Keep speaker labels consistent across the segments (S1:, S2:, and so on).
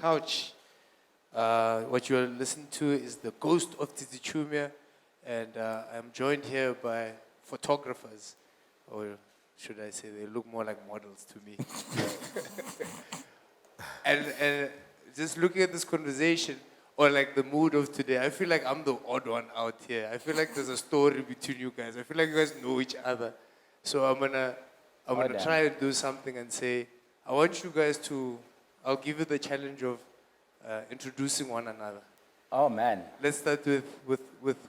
S1: couch. What you're listening to is the ghost of Tsitsi Chiumya, and I'm joined here by photographers, or should I say they look more like models to me. and just looking at this conversation, or like the mood of today, I feel like I'm the odd one out here. I feel like there's a story between you guys. I feel like you guys know each other. So I'm gonna try and do something and say, I want you guys to, I'll give you the challenge of introducing one another.
S2: Oh man.
S1: Let's start with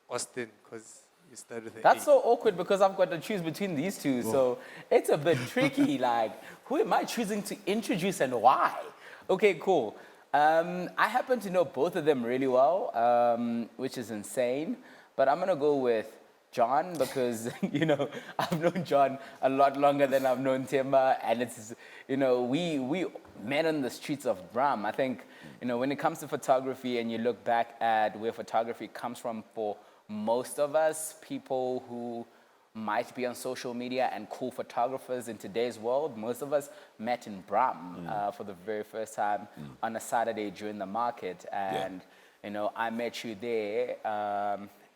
S1: Austin, because you started with
S2: That's so awkward because I've got to choose between these two. Whoa. So it's a bit tricky. Like, who am I choosing to introduce and why? Okay, cool. I happen to know both of them really well, which is insane. But I'm going to go with John because, you know, I've known John a lot longer than I've known Themba. And it's, you know, we met on the streets of Bram. I think, you know, when it comes to photography and you look back at where photography comes from for most of us, people who might be on social media and cool photographers in today's world, most of us met in Bram for the very first time on a Saturday during the market. And, you know, I met you there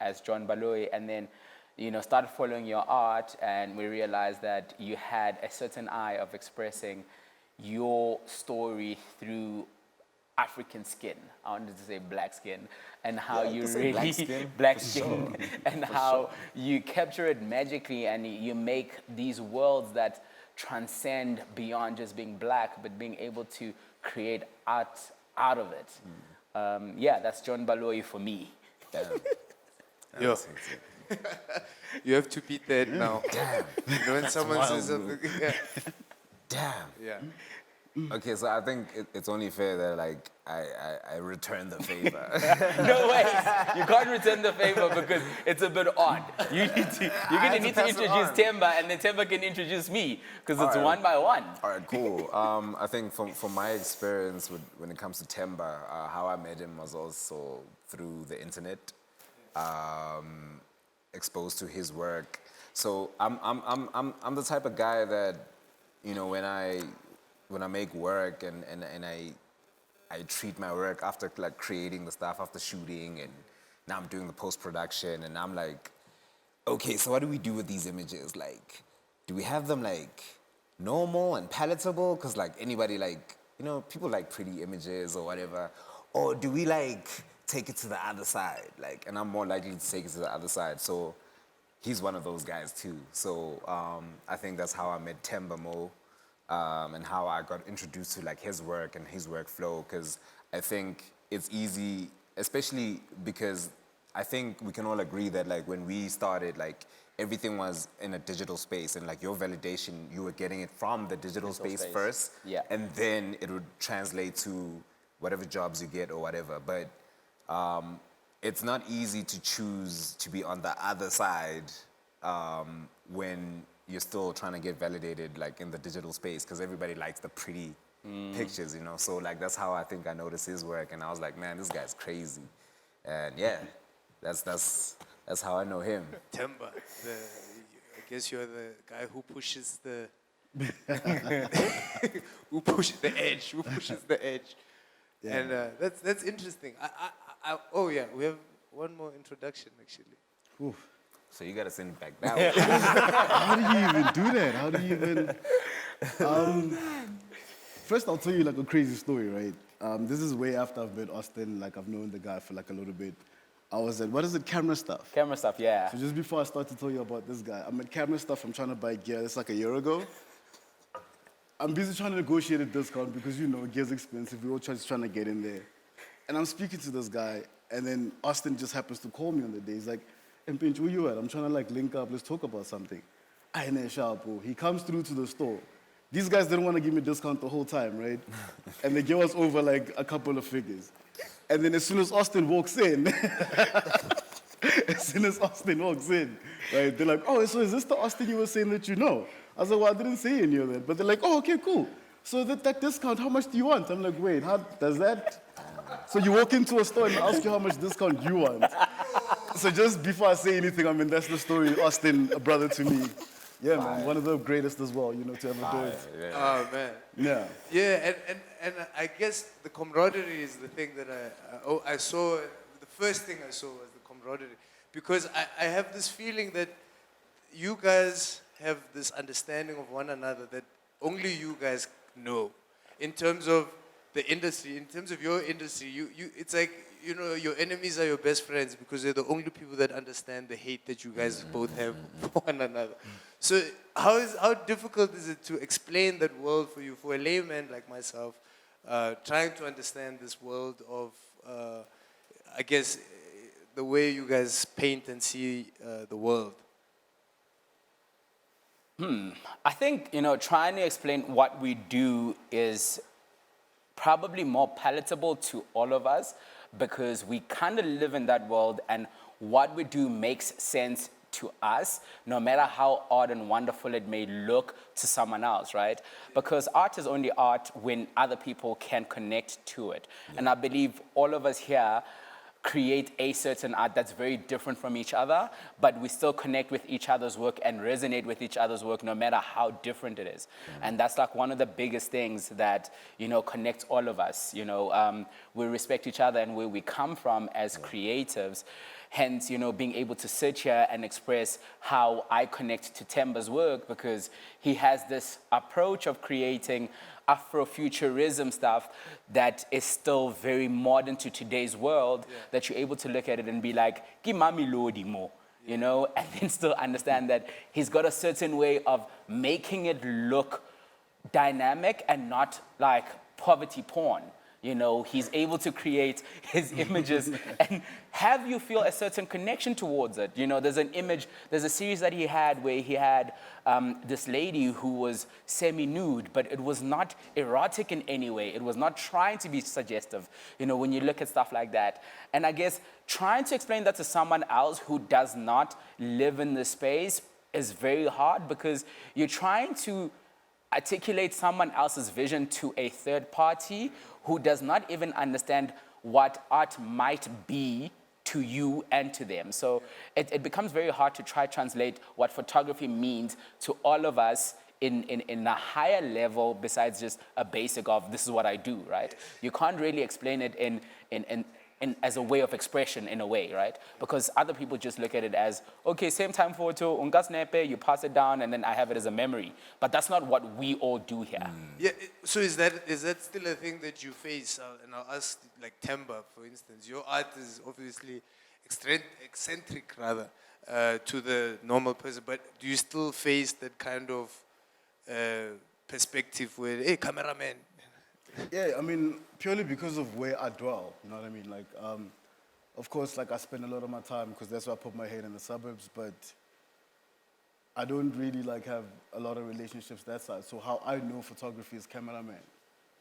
S2: as John Baloy, and then, you know, started following your art, and we realized that you had a certain eye of expressing your story through African skin. I wanted to say black skin, and how you really black skin, sure. And for how sure. You capture it magically, and you make these worlds that transcend beyond just being black, but being able to create art out of it. Yeah, that's John Baloy for me.
S1: Yo. You have to beat that now.
S3: Damn.
S1: You know when someone says something.
S3: Damn.
S1: Yeah.
S3: Okay, so I think it's only fair that like I return the favor.
S2: No way, you can't return the favor because it's a bit odd. You're gonna need to introduce Themba, and then Themba can introduce me because it's one by one.
S3: All right, cool. I think from my experience when it comes to Themba, how I met him was also through the internet, exposed to his work. So I'm the type of guy that, you know, when I make work and I treat my work after like creating the stuff, after shooting, and now I'm doing the post-production, and I'm like, okay, so what do we do with these images? Like, do we have them like normal and palatable? Because like anybody, like, you know, people like pretty images or whatever. Or do we like take it to the other side? Like, and I'm more likely to take it to the other side. So he's one of those guys too. So I think that's how I met Themba Mo. And how I got introduced to like his work and his workflow, because I think it's easy, especially because I think we can all agree that like when we started, like everything was in a digital space, and like your validation, you were getting it from the digital space first, and then it would translate to whatever jobs you get or whatever. But it's not easy to choose to be on the other side when you're still trying to get validated like in the digital space, because everybody likes the pretty pictures, you know. So like that's how I think I noticed his work, and I was like, man, this guy's crazy. And yeah, that's how I know him.
S1: Themba, I guess you're the guy who pushes the who pushes the edge. Yeah. And that's interesting. Oh yeah, we have one more introduction actually.
S3: Oof. So you gotta send it back down.
S4: How do you even do that? How do you even... First, I'll tell you like a crazy story, right? This is way after I've met Austin. Like I've known the guy for like a little bit. I was at, what is it, Camera Stuff?
S2: Camera Stuff, yeah.
S4: So just before I start to tell you about this guy, I'm at Camera Stuff. I'm trying to buy gear. It's like a year ago. I'm busy trying to negotiate a discount because, you know, gear's expensive. We're all just trying to get in there. And I'm speaking to this guy, and then Austin just happens to call me on the day. He's like, "And Pinch, where you at? I'm trying to like link up. Let's talk about something." He comes through to the store. These guys didn't want to give me a discount the whole time, right? And they gave us over like a couple of figures. And then as soon as Austin walks in, right, they're like, "Oh, so is this the Austin you were saying that you know?" I was like, "Well, I didn't say any of that." But they're like, "Oh, okay, cool. So that discount, how much do you want?" I'm like, "Wait, how does that?" So you walk into a store and they ask you how much discount you want. So just before I say anything, I mean, that's the story, Austin, a brother to me. Yeah, man, one of the greatest as well, to ever do it.
S1: Oh man.
S4: Yeah.
S1: Yeah, and I guess the camaraderie is the thing that I saw. The first thing I saw was the camaraderie, because I have this feeling that you guys have this understanding of one another that only you guys know. In terms of the industry, in terms of your industry, it's like, your enemies are your best friends because they're the only people that understand the hate that you guys both have for one another. So how difficult is it to explain that world for you, for a layman like myself, trying to understand this world of, I guess, the way you guys paint and see the world?
S2: I think, trying to explain what we do is probably more palatable to all of us because we kind of live in that world and what we do makes sense to us, no matter how odd and wonderful it may look to someone else, right? Because art is only art when other people can connect to it. And I believe all of us here create a certain art that's very different from each other, but we still connect with each other's work and resonate with each other's work no matter how different it is. And that's like one of the biggest things that, connects all of us. We respect each other and where we come from as creatives. Hence, being able to sit here and express how I connect to Themba's work because he has this approach of creating Afrofuturism stuff that is still very modern to today's world, that you're able to look at it and be like, "Kimami lodi mo," and then still understand that he's got a certain way of making it look dynamic and not like poverty porn. He's able to create his images and have you feel a certain connection towards it. There's a series that he had where he had this lady who was semi-nude, but it was not erotic in any way. It was not trying to be suggestive, when you look at stuff like that. And I guess trying to explain that to someone else who does not live in the space is very hard because you're trying to articulate someone else's vision to a third party who does not even understand what art might be to you and to them. So it becomes very hard to try to translate what photography means to all of us in a higher level besides just a basic of this is what I do, right? You can't really explain it in as a way of expression in a way, right? Because other people just look at it as, okay, same time photo, ungasnepe, you pass it down, and then I have it as a memory. But that's not what we all do here.
S1: Yeah, so is that still a thing that you face? And I'll ask, like Themba, for instance, your art is obviously eccentric rather to the normal person, but do you still face that kind of perspective where, hey, cameraman?
S4: Yeah, I mean, purely because of where I dwell, you know what I mean? Like, of course, like I spend a lot of my time because that's where I put my head in the suburbs, but I don't really like have a lot of relationships that side. So how I know photography is cameraman.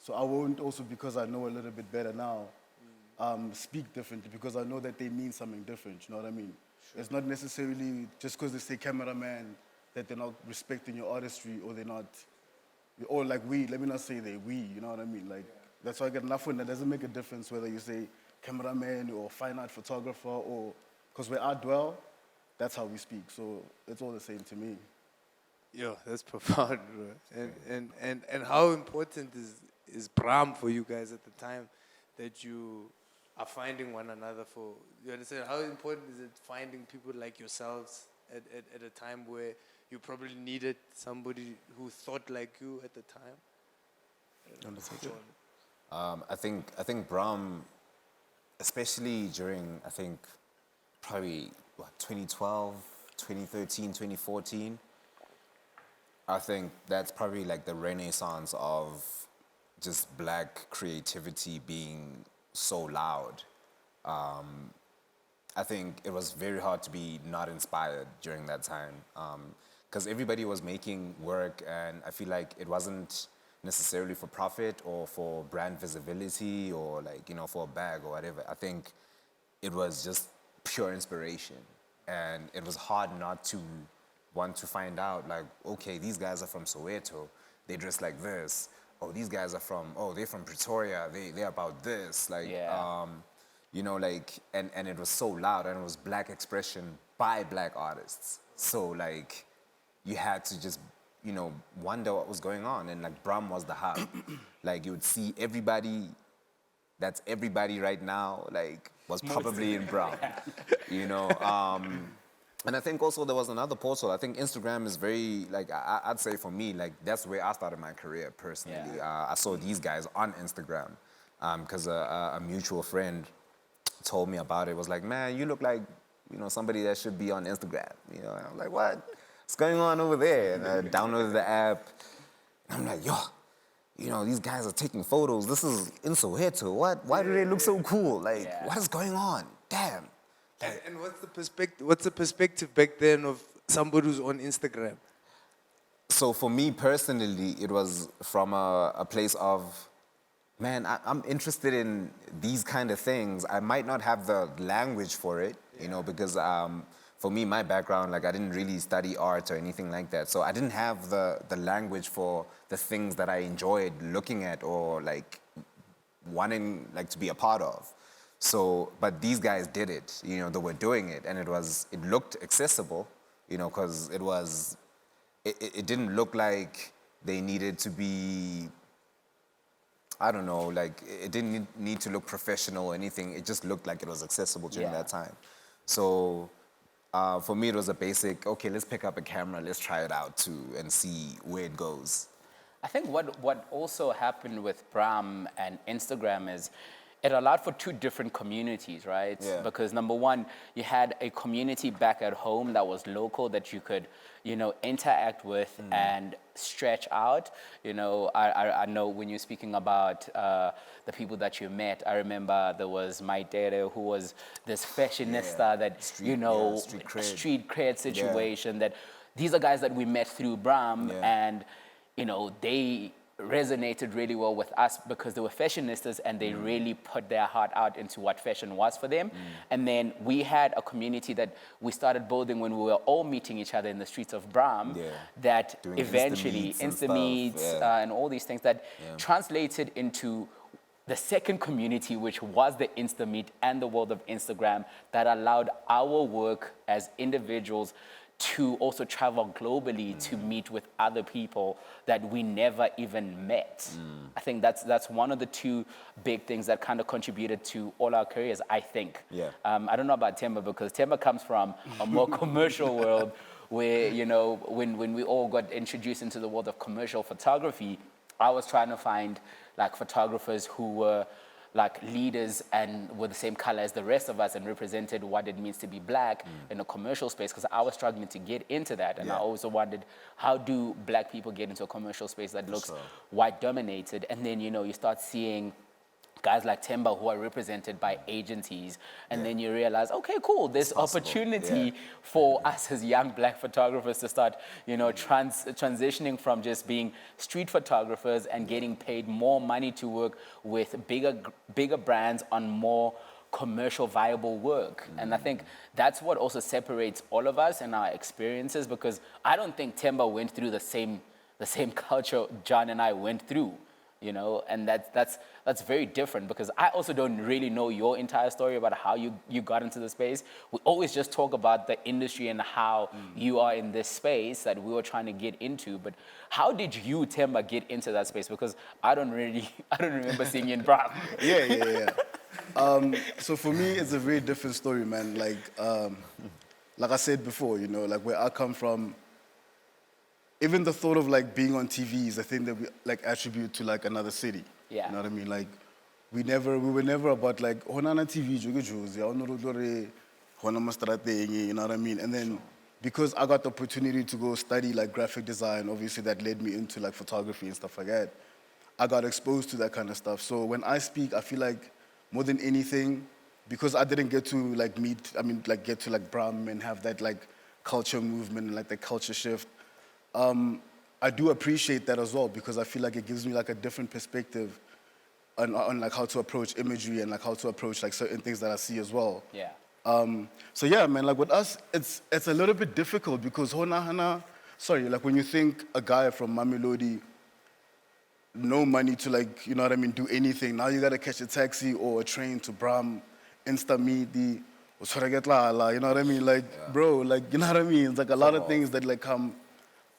S4: So I won't also, because I know a little bit better now, speak differently because I know that they mean something different, you know what I mean? Sure. It's not necessarily just because they say cameraman that they're not respecting your artistry or they're not. Or like let me not say you know what I mean? Like, that's why I get enough when that doesn't make a difference whether you say cameraman or fine art photographer or, because where I dwell, that's how we speak. So it's all the same to me.
S1: Yo, that's profound, bro. And how important is Brahm for you guys at the time that you are finding one another for? You understand? How important is it finding people like yourselves at a time where you probably needed somebody who thought like you at the time?
S3: I think Brahm, especially during, I think, probably 2012, 2013, 2014, I think that's probably like the renaissance of just black creativity being so loud. I think it was very hard to be not inspired during that time because everybody was making work and I feel like it wasn't necessarily for profit or for brand visibility or like, for a bag or whatever. I think it was just pure inspiration and it was hard not to want to find out like, okay, these guys are from Soweto, they dress like this. Oh, these guys are they're from Pretoria, they're about this. Like, and it was so loud and it was black expression by black artists. So like, you had to just, you know, wonder what was going on. And like Brum was the hub. Like you would see everybody, that's everybody right now, like was probably in Brum, you know. And I think also there was another portal. I think Instagram is very, like, I'd say for me, like that's where I started my career personally. I saw these guys on Instagram because a mutual friend told me about it. Was like, man, you look like, you know, somebody that should be on Instagram. You know, and I'm like, what's going on over there? And I downloaded the app. And I'm like, yo, you know, these guys are taking photos. This is in Soweto. Why do they look so cool? Like, what is going on? Damn.
S1: And what's the perspective? What's the perspective back then of somebody who's on Instagram?
S3: So for me personally, it was from a place of, man, I'm interested in these kind of things. I might not have the language for it, you know, because for me, my background, like I didn't really study art or anything like that. So I didn't have the language for the things that I enjoyed looking at or like wanting like to be a part of. So, but these guys did it, you know, they were doing it and it looked accessible, you know, because it didn't look like they needed to be, I don't know, like it didn't need to look professional or anything. It just looked like it was accessible during that time. So for me, it was a basic, okay, let's pick up a camera, let's try it out too and see where it goes.
S2: I think what also happened with Bram and Instagram is it allowed for two different communities, right?
S3: Yeah.
S2: Because number one, you had a community back at home that was local that you could, you know, interact with and stretch out. You know, I know when you're speaking about the people that you met, I remember there was Maitere, who was this fashionista that,
S3: street
S2: cred situation that these are guys that we met through Bram and, you know, they resonated really well with us because they were fashionistas and they really put their heart out into what fashion was for them. And then we had a community that we started building when we were all meeting each other in the streets of Bram that
S3: doing
S2: eventually,
S3: Insta
S2: meets and all these things that translated into the second community, which was the Insta Meet and the world of Instagram, that allowed our work as individuals to also travel globally to meet with other people that we never even met. I think that's one of the two big things that kind of contributed to all our careers, I think. I don't know about Themba because Themba comes from a more commercial world where, you know, when we all got introduced into the world of commercial photography, I was trying to find like photographers who were like leaders and were the same color as the rest of us and represented what it means to be black in a commercial space because I was struggling to get into that. And I also wondered, how do black people get into a commercial space that looks white dominated? And then, you know, you start seeing guys like Themba who are represented by agencies, and then you realize, okay, cool, there's opportunity for us as young black photographers to start, you know, transitioning from just being street photographers and getting paid more money to work with bigger brands on more commercial viable work. And I think that's what also separates all of us and our experiences, because I don't think Themba went through the same culture John and I went through. You know, and that's very different because I also don't really know your entire story about how you got into the space. We always just talk about the industry and how you are in this space that we were trying to get into. But how did you, Themba, get into that space? Because I don't remember seeing you in Bram.
S4: So for me, it's a very different story, man. Like I said before, you know, like where I come from, even the thought of like being on TV is a thing that we like attribute to like another city.
S2: Yeah.
S4: You know what I mean? Like we were never about like honana TV you know what I mean? And then because I got the opportunity to go study like graphic design, obviously that led me into like photography and stuff like that. I got exposed to that kind of stuff. So when I speak, I feel like more than anything, because I didn't get to like get to like Bram and have that like culture movement and like the culture shift. I do appreciate that as well because I feel like it gives me like a different perspective on like how to approach imagery and like how to approach like certain things that I see as well.
S2: Yeah.
S4: So yeah, man, like with us, it's a little bit difficult because like when you think a guy from Mamelodi, no money to like, you know what I mean, do anything. Now you gotta catch a taxi or a train to Bram, Insta meet you know what I mean? Like, bro, like, you know what I mean? It's like a lot of things that like come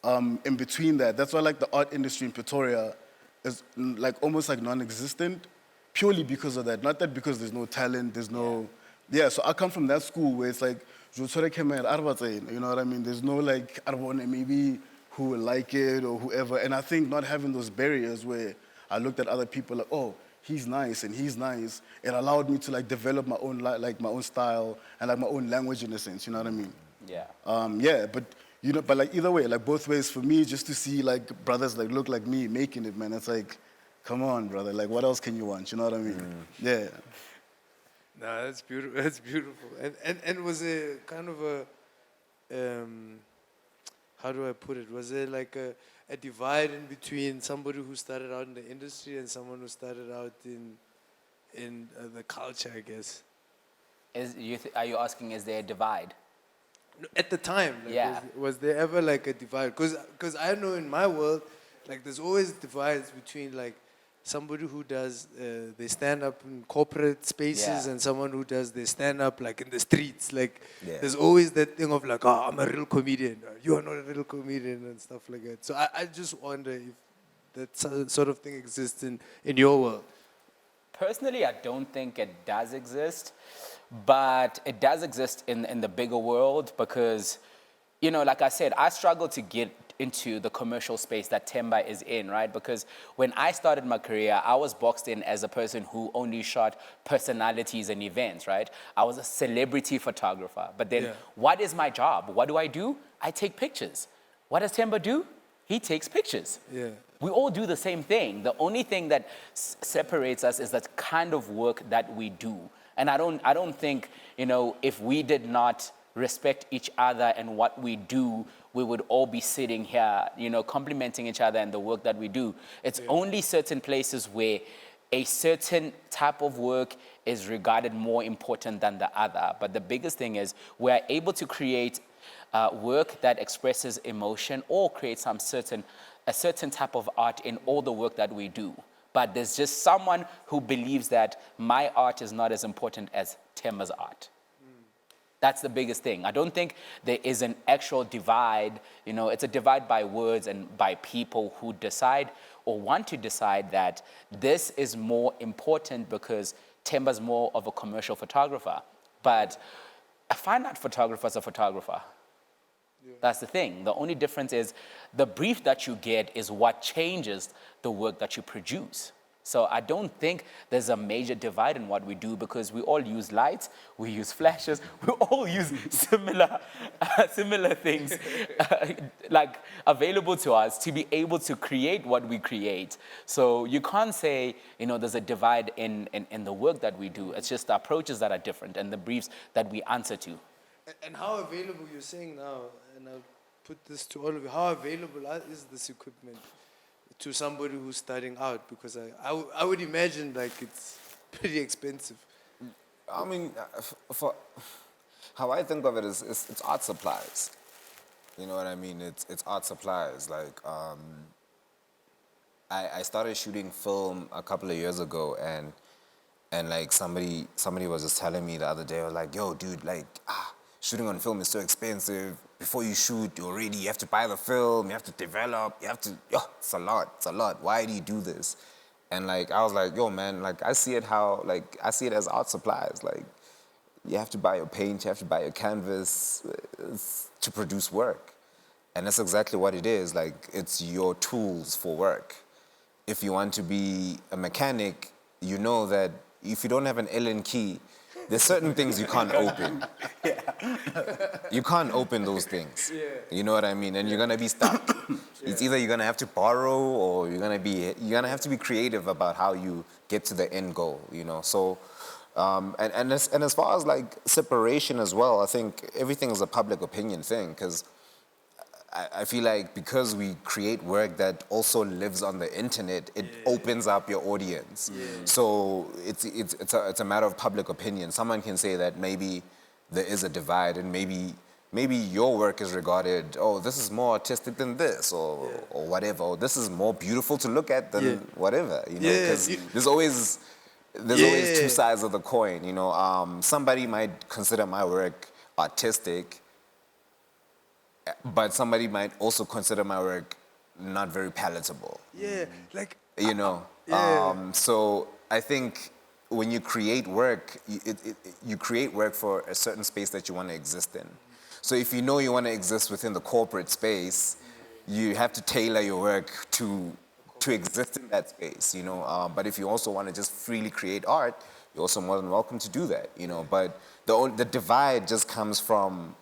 S4: in between that. That's why like the art industry in Pretoria is like almost like non-existent, purely because of that. Not that because there's no talent, there's no, so I come from that school where it's like, you know what I mean? There's no like, maybe who will like it or whoever. And I think not having those barriers where I looked at other people like, oh, he's nice and he's nice, it allowed me to like develop my own like my own style and like my own language in a sense, you know what I mean? But you know, but like either way, like both ways for me, just to see like brothers like look like me making it, man, it's like, come on, brother, like what else can you want, you know what I mean? Yeah.
S1: No, that's beautiful. That's beautiful. And was it kind of a how do I put it? Was there like a divide in between somebody who started out in the industry and someone who started out in the culture, I guess?
S2: Are you asking, is there a divide?
S1: No, at the time, like, was there ever like a divide? Because I know in my world, like there's always divides between like somebody who does they stand up in corporate spaces and someone who does they stand up like in the streets. Like there's always that thing of like, oh, I'm a real comedian. You are not a real comedian and stuff like that. So I just wonder if that sort of thing exists in your world.
S2: Personally, I don't think it does exist, but it does exist in the bigger world because, you know, like I said, I struggle to get into the commercial space that Themba is in, right? Because when I started my career, I was boxed in as a person who only shot personalities and events, right? I was a celebrity photographer. But then what is my job? What do? I take pictures. What does Themba do? He takes pictures.
S1: Yeah.
S2: We all do the same thing. The only thing that separates us is that kind of work that we do. And I don't think, you know, if we did not respect each other and what we do, we would all be sitting here, you know, complimenting each other and the work that we do. It's only certain places where a certain type of work is regarded more important than the other. But the biggest thing is we're able to create work that expresses emotion or create a certain type of art in all the work that we do. But there's just someone who believes that my art is not as important as Themba's art. That's the biggest thing. I don't think there is an actual divide. You know, it's a divide by words and by people who decide or want to decide that this is more important because Themba's more of a commercial photographer. But a fine art photographer is a photographer. That's the thing. The only difference is the brief that you get is what changes the work that you produce. So I don't think there's a major divide in what we do because we all use lights, we use flashes, we all use similar things like available to us to be able to create what we create. So you can't say, you know, there's a divide in the work that we do. It's just the approaches that are different and the briefs that we answer to.
S1: And how available you're saying now, and I'll put this to all of you, how available is this equipment to somebody who's starting out? Because I would imagine like it's pretty expensive.
S3: I mean, for how I think of it is it's art supplies. You know what I mean? It's art supplies. Like I started shooting film a couple of years ago, and like somebody was just telling me the other day, was like, yo, dude, like shooting on film is so expensive. Before you shoot, you have to buy the film, you have to develop, it's a lot. Why do you do this? And like, I was like, yo, man, like I see it as art supplies. Like, you have to buy your paint, you have to buy your canvas to produce work. And that's exactly what it is. Like, it's your tools for work. If you want to be a mechanic, you know that if you don't have an Allen key, there's certain things you can't open. You can't open those things. You know what I mean? And you're gonna be stuck. It's either you're gonna have to borrow or you're gonna have to be creative about how you get to the end goal. You know. So, and as far as like separation as well, I think everything is a public opinion thing because I feel like because we create work that also lives on the internet, it opens up your audience. So it's a matter of public opinion. Someone can say that maybe there is a divide and maybe your work is regarded, oh, this is more artistic than this or whatever, or this is more beautiful to look at than whatever, you know, because there's always two sides of the coin, you know. Somebody might consider my work artistic, but somebody might also consider my work not very palatable.
S1: Yeah, like
S3: You know.
S1: Yeah.
S3: So I think when you create work, you create work for a certain space that you want to exist in. So if you know you want to exist within the corporate space, you have to tailor your work to exist in that space, you know. But if you also want to just freely create art, you're also more than welcome to do that, you know. But the divide just comes from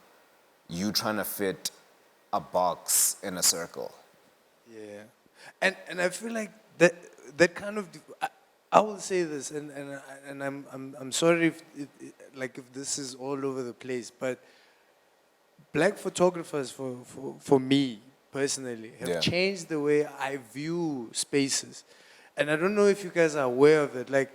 S3: you trying to fit a box in a circle.
S1: Yeah, and I feel like that kind of I will say this, and I'm sorry if like if this is all over the place, but black photographers for me personally have
S3: Yeah.
S1: changed the way I view spaces, and I don't know if you guys are aware of it. Like,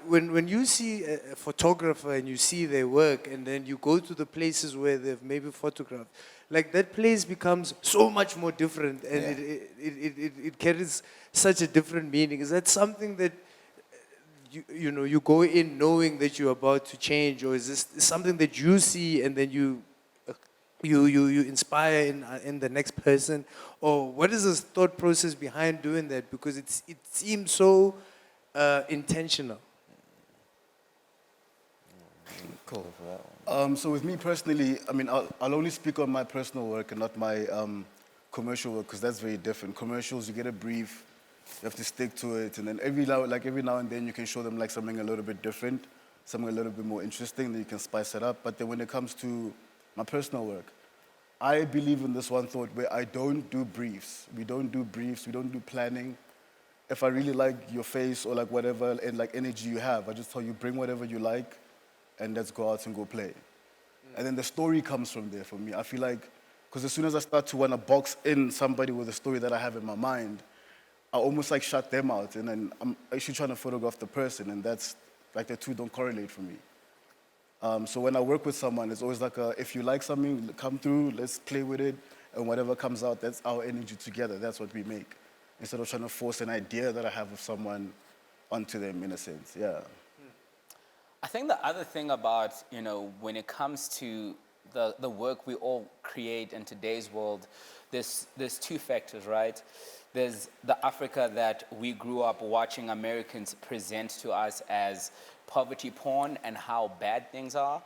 S1: when you see a photographer and you see their work, and then you go to the places where they've maybe photographed, like that place becomes so much more different, and it carries such a different meaning. Is that something that you know you go in knowing that you're about to change, or is this something that you see and then you inspire in the next person, or what is the thought process behind doing that? Because it seems so intentional.
S2: Cool for that one.
S4: So with me personally, I mean, I'll only speak on my personal work and not my commercial work, because that's very different. Commercials, you get a brief, you have to stick to it, and then every now and then you can show them like something a little bit different, something a little bit more interesting, then you can spice it up. But then when it comes to my personal work, I believe in this one thought where I don't do briefs. We don't do briefs, we don't do planning. If I really like your face or like whatever and like energy you have, I just tell you bring whatever you like and let's go out and go play. And then the story comes from there for me. I feel like, because as soon as I start to want to box in somebody with a story that I have in my mind, I almost like shut them out, and then I'm actually trying to photograph the person, and that's like the two don't correlate for me. So when I work with someone, it's always like if you like something, come through, let's play with it, and whatever comes out, that's our energy together. That's what we make. Instead of trying to force an idea that I have of someone onto them, in a sense, yeah.
S2: I think the other thing about, you know, when it comes to the work we all create in today's world, there's two factors, right? There's the Africa that we grew up watching Americans present to us as poverty porn and how bad things are.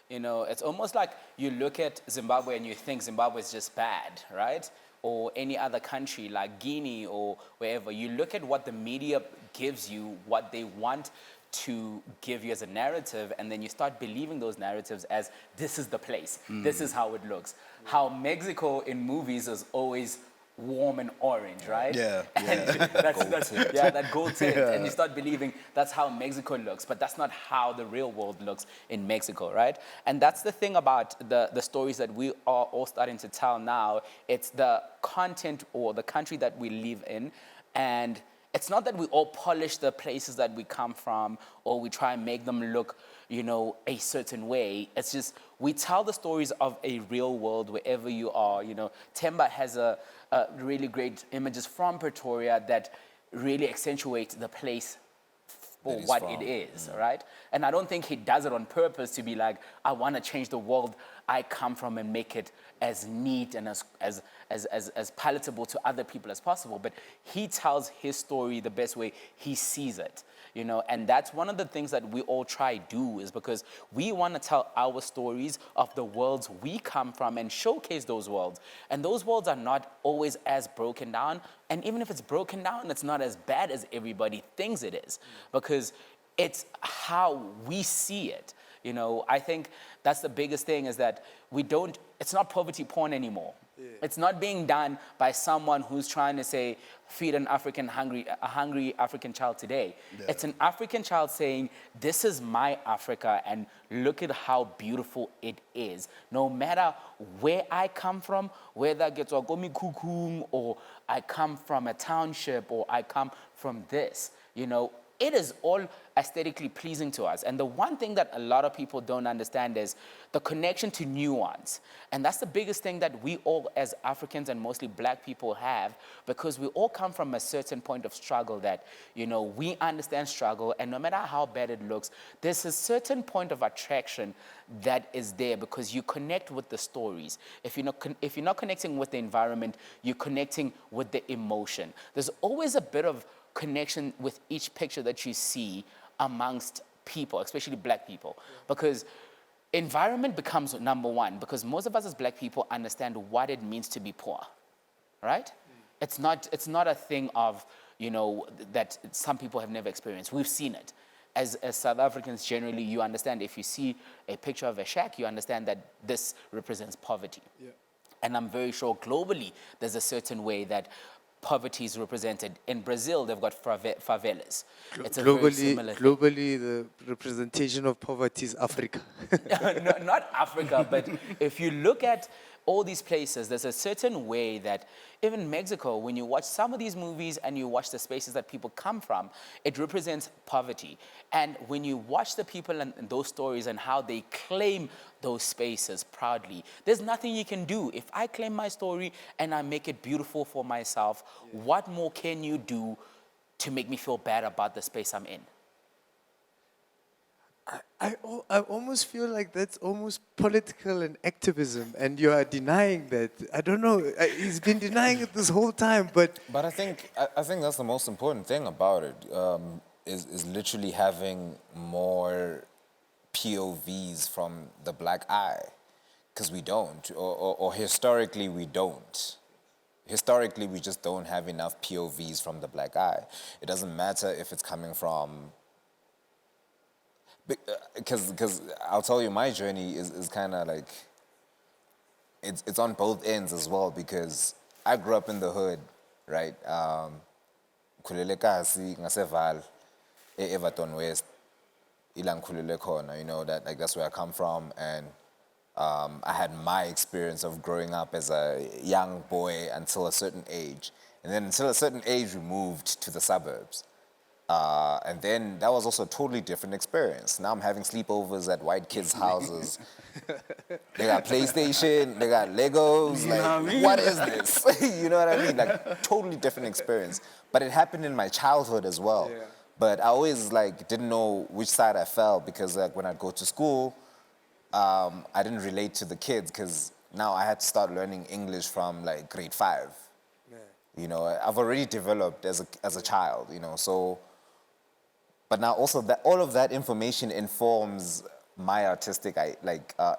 S2: You know, it's almost like you look at Zimbabwe and you think Zimbabwe is just bad, right? Or any other country like Guinea or wherever. You look at what the media gives you, what they want to give you as a narrative, and then you start believing those narratives as this is the place, this is how it looks. How Mexico in movies is always warm and orange, right?
S4: Yeah,
S2: And that's that gold tint.
S4: Yeah.
S2: And you start believing that's how Mexico looks, but that's not how the real world looks in Mexico, right? And that's the thing about the stories that we are all starting to tell now. It's the content or the country that we live in, and it's not that we all polish the places that we come from or we try and make them look, you know, a certain way. It's just we tell the stories of a real world wherever you are. You know, Themba has a really great images from Pretoria that really accentuate the place for
S3: he's
S2: what
S3: from.
S2: it is, right? And I don't think he does it on purpose to be like, I want to change the world I come from and make it as neat and as palatable to other people as possible. But he tells his story the best way he sees it, you know? And that's one of the things that we all try do, is because we want to tell our stories of the worlds we come from and showcase those worlds. And those worlds are not always as broken down. And even if it's broken down, it's not as bad as everybody thinks it is, because it's how we see it. You know, I think that's the biggest thing, is that it's not poverty porn anymore. Yeah. It's not being done by someone who's trying to say, feed a hungry African child today. Yeah. It's an African child saying, this is my Africa, and look at how beautiful it is. No matter where I come from, whether it's Kukung, or I come from a township, or I come from this, you know, it is all aesthetically pleasing to us. And the one thing that a lot of people don't understand is the connection to nuance. And that's the biggest thing that we all as Africans and mostly black people have, because we all come from a certain point of struggle that, you know, we understand struggle, and no matter how bad it looks, there's a certain point of attraction that is there because you connect with the stories. If you're not connecting with the environment, you're connecting with the emotion. There's always a bit of connection with each picture that you see amongst people, especially black people, because environment becomes number one, because most of us as black people understand what it means to be poor, right? It's not a thing of, you know, that some people have never experienced. We've seen it. As South Africans, generally, you understand if you see a picture of a shack, you understand that this represents poverty.
S4: Yeah.
S2: And I'm very sure globally, there's a certain way that poverty is represented. In Brazil, they've got favelas. It's a very similar thing.
S1: Globally, the representation of poverty is Africa.
S2: No, not Africa, but if you look at all these places, there's a certain way that even Mexico, when you watch some of these movies and you watch the spaces that people come from, it represents poverty. And when you watch the people and those stories and how they claim those spaces proudly, there's nothing you can do. If I claim my story and I make it beautiful for myself, what more can you do to make me feel bad about the space I'm in?
S1: I almost feel like that's almost political and activism, and you are denying that. I don't know. He's been denying it this whole time, but
S3: But I think that's the most important thing about it, is literally having more POVs from the black eye, because we don't, or historically we don't. Historically, we just don't have enough POVs from the black eye. It doesn't matter if it's coming from, because I'll tell you, my journey is kind of like, it's on both ends as well, because I grew up in the hood, right? Khulele kasi ngaseval, Everton West, ilang khulele khona, you know, that, like, that's where I come from. And I had my experience of growing up as a young boy until a certain age. And then until a certain age, we moved to the suburbs. And then that was also a totally different experience. Now I'm having sleepovers at white kids' houses. They got PlayStation, they got Legos. Like, what is this? You know what I mean? Like, totally different experience. But it happened in my childhood as well.
S1: Yeah.
S3: But I always, like, didn't know which side I fell, because, like, when I'd go to school, I didn't relate to the kids, because now I had to start learning English from, like, grade 5.
S1: yeah.
S3: You know, I've already developed as a child, you know, so. But now also that all of that information informs my artistic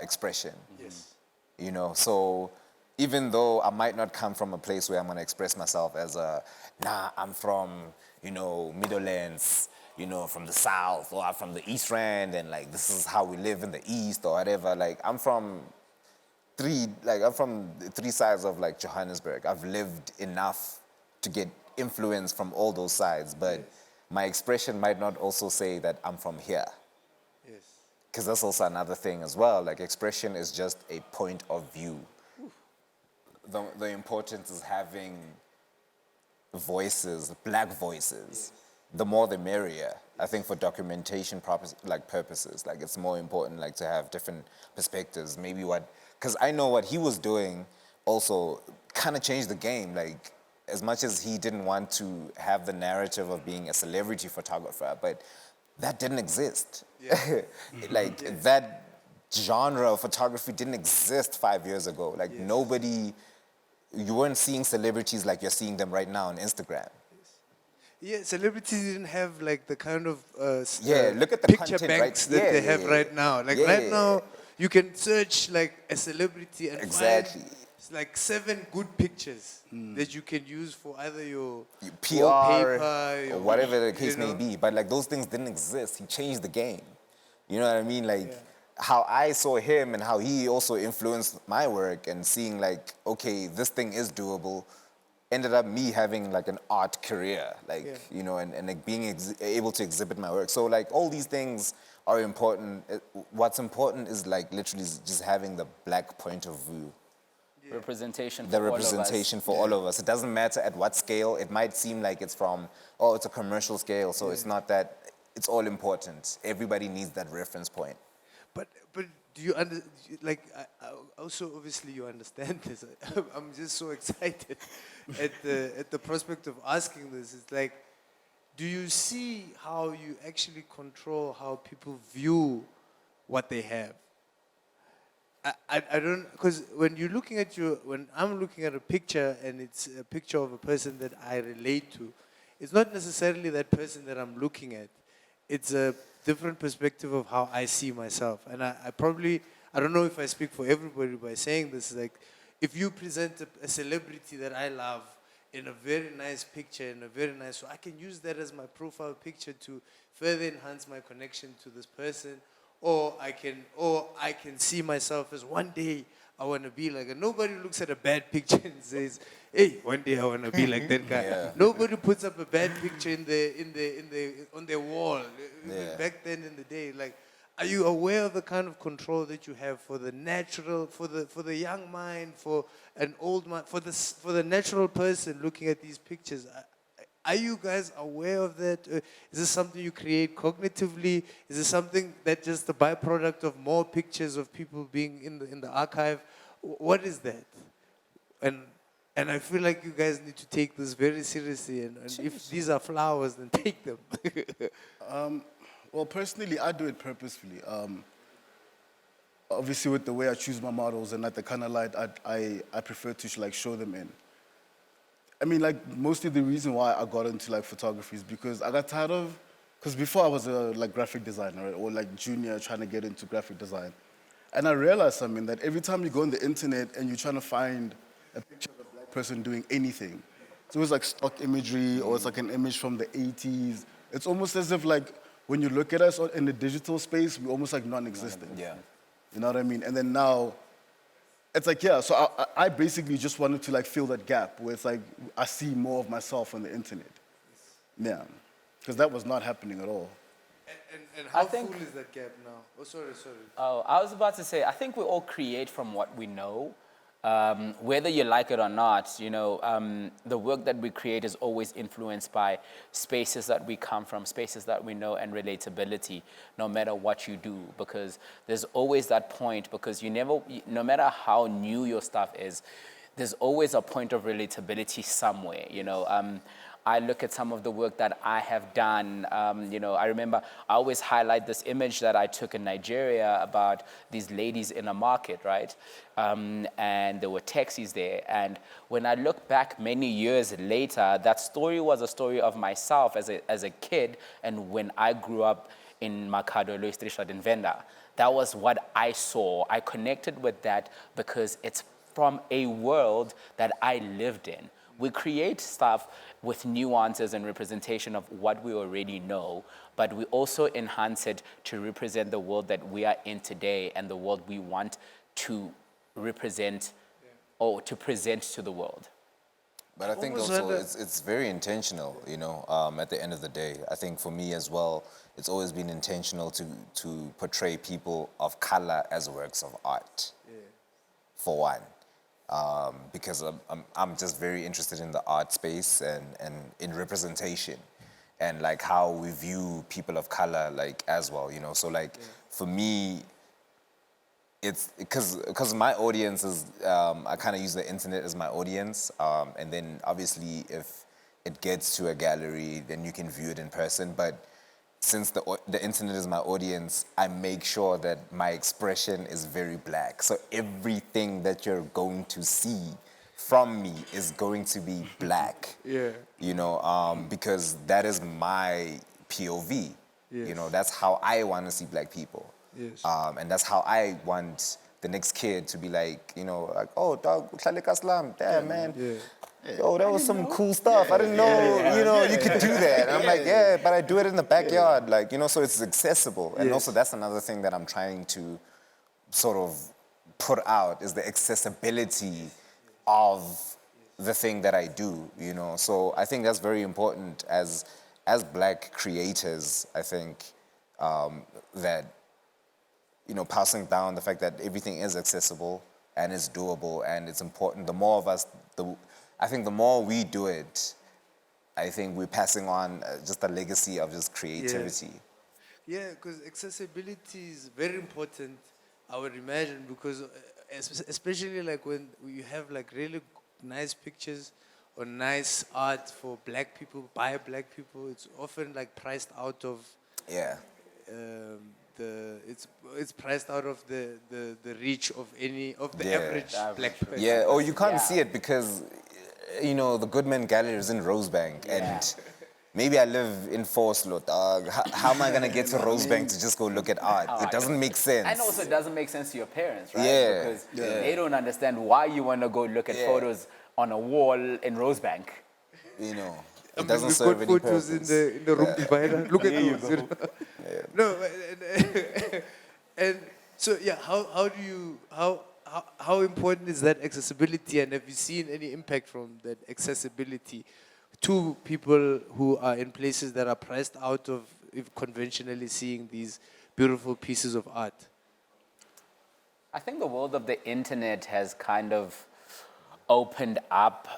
S3: expression.
S1: Yes.
S3: You know, so even though I might not come from a place where I'm gonna express myself as I'm from, you know, Middlelands, you know, from the South, or I'm from the East Rand, and, like, this is how we live in the East or whatever. Like, I'm from three sides of, like, Johannesburg. I've lived enough to get influence from all those sides, but my expression might not also say that I'm from here.
S1: Yes.
S3: Because that's also another thing as well. Like, expression is just a point of view. The importance is having voices, black voices. The more the merrier. I think for documentation purposes, like, it's more important, like, to have different perspectives. Maybe because I know what he was doing also kind of changed the game. Like, as much as he didn't want to have the narrative of being a celebrity photographer, but that didn't exist.
S1: Yeah.
S3: Like, that genre of photography didn't exist 5 years ago. Like, you weren't seeing celebrities like you're seeing them right now on Instagram.
S1: Yeah, celebrities didn't have, like, the kind of
S3: look at the
S1: picture
S3: content,
S1: banks
S3: right?
S1: that they have right now. Like, right now, you can search, like, a celebrity and
S3: Exactly.
S1: find, like, 7 good pictures that you can use for either your
S3: PR
S1: wallpaper,
S3: or whatever the case
S1: you know.
S3: may be. But, like, those things didn't exist. He changed the game. You know what I mean? Like, how I saw him and how he also influenced my work, and seeing, like, okay, this thing is doable, ended up me having, like, an art career, like, you know, and like, being able to exhibit my work. So, like, all these things are important. What's important is, like, literally just having the black point of view.
S2: representation for
S3: the
S2: all of us.
S3: representation for all of us. It doesn't matter at what scale. It might seem like it's from, oh, it's a commercial scale, so it's not that, it's all important. Everybody needs that reference point.
S1: But do you I also obviously you understand this. I'm just so excited at the prospect of asking this. It's like, do you see how you actually control how people view what they have? I don't, because when you're looking at when I'm looking at a picture and it's a picture of a person that I relate to, it's not necessarily that person that I'm looking at. It's a different perspective of how I see myself. And I don't know if I speak for everybody by saying this, like, if you present a celebrity that I love in a very nice picture, so I can use that as my profile picture to further enhance my connection to this person, or I can see myself as one day I want to be like, and nobody looks at a bad picture and says, hey, one day I want to be like that guy.
S3: Yeah.
S1: Nobody puts up a bad picture on their wall.
S3: Yeah.
S1: Back then in the day, like, are you aware of the kind of control that you have for the natural, for the young mind, for an old mind, for the natural person looking at these pictures? Are you guys aware of that? Is this something you create cognitively? Is this something that just a byproduct of more pictures of people being in the archive? What is that? And I feel like you guys need to take this very seriously. And if these are flowers, then take them.
S4: Well, personally, I do it purposefully. Obviously, with the way I choose my models and like the kind of light I prefer to like show them in. I mean, like, mostly the reason why I got into like photography is because I got tired of, because before I was a like graphic designer, right, or like junior trying to get into graphic design. And I realized something, that every time you go on the internet and you're trying to find a picture of a black person doing anything, it's always like stock imagery or it's like an image from the 80s. It's almost as if like when you look at us in the digital space, we're almost like non-existent.
S3: Yeah.
S4: You know what I mean? And then now, it's like, yeah, so I basically just wanted to like fill that gap where it's like I see more of myself on the internet. Yeah, because that was not happening at all.
S1: And how full is that gap now? Oh, sorry.
S2: Oh, I was about to say, I think we all create from what we know. Whether you like it or not, you know, the work that we create is always influenced by spaces that we come from, spaces that we know, and relatability, no matter what you do, because there's always that point, because no matter how new your stuff is, there's always a point of relatability somewhere, you know. I look at some of the work that I have done. You know, I remember I always highlight this image that I took in Nigeria about these ladies in a market, right? And there were taxis there. And when I look back many years later, that story was a story of myself as a kid, and when I grew up in Makado, Loistrishad in Venda. That was what I saw. I connected with that because it's from a world that I lived in. We create stuff with nuances and representation of what we already know, but we also enhance it to represent the world that we are in today and the world we want to represent or to present to the world.
S3: But I think also it's very intentional, you know, at the end of the day. I think for me as well, it's always been intentional to portray people of color as works of art, for one. Because I'm just very interested in the art space and in representation and like how we view people of color like as well, you know. So like for me, it's because my audience is, I kind of use the internet as my audience. And then obviously if it gets to a gallery, then you can view it in person. But since the internet is my audience, I make sure that my expression is very black. So everything that you're going to see from me is going to be black.
S1: Yeah.
S3: You know, because that is my POV.
S1: Yes.
S3: You know, that's how I want to see black people.
S1: Yes.
S3: And that's how I want the next kid to be like, you know, like, oh, dog, damn, man. Yeah. Oh, that was some cool stuff. I didn't know, you know, you could do that. And I'm like, yeah, but I do it in the backyard. Like, you know, so it's accessible. And also that's another thing that I'm trying to sort of put out is the accessibility of the thing that I do, you know. So I think that's very important as black creators, I think, that, you know, passing down the fact that everything is accessible and it's doable and it's important. The more of us, I think the more we do it, I think we're passing on just a legacy of just creativity.
S1: Yeah, because accessibility is very important, I would imagine, because especially like when you have like really nice pictures or nice art for black people, by black people, it's often like priced out of
S3: Yeah.
S1: it's priced out of the reach of any of the
S3: Yeah.
S1: average black person.
S3: Yeah, or you can't
S2: Yeah.
S3: see it because, the Goodman Gallery is in Rosebank, and maybe I live in Forslot. How am I going to get to Rosebank to just go look at art? It doesn't make sense.
S2: And also, it doesn't make sense to your parents, right?
S3: Yeah.
S2: Because they don't understand why you want to go look at photos on a wall in Rosebank.
S3: It doesn't
S1: We've
S3: serve
S1: got
S3: any
S1: photos
S3: purpose.
S1: in the room divider. Look at those. You know? No, and so yeah, how important is that accessibility, and have you seen any impact from that accessibility to people who are in places that are priced out of conventionally seeing these beautiful pieces of art?
S2: I think the world of the internet has kind of opened up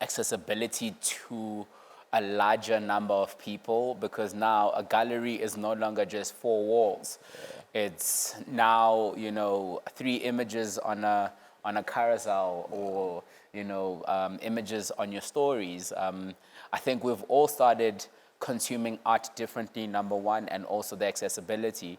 S2: accessibility to a larger number of people, because now a gallery is no longer just four walls. It's now, 3 images on a carousel, or, images on your stories. I think we've all started consuming art differently, number one, and also the accessibility.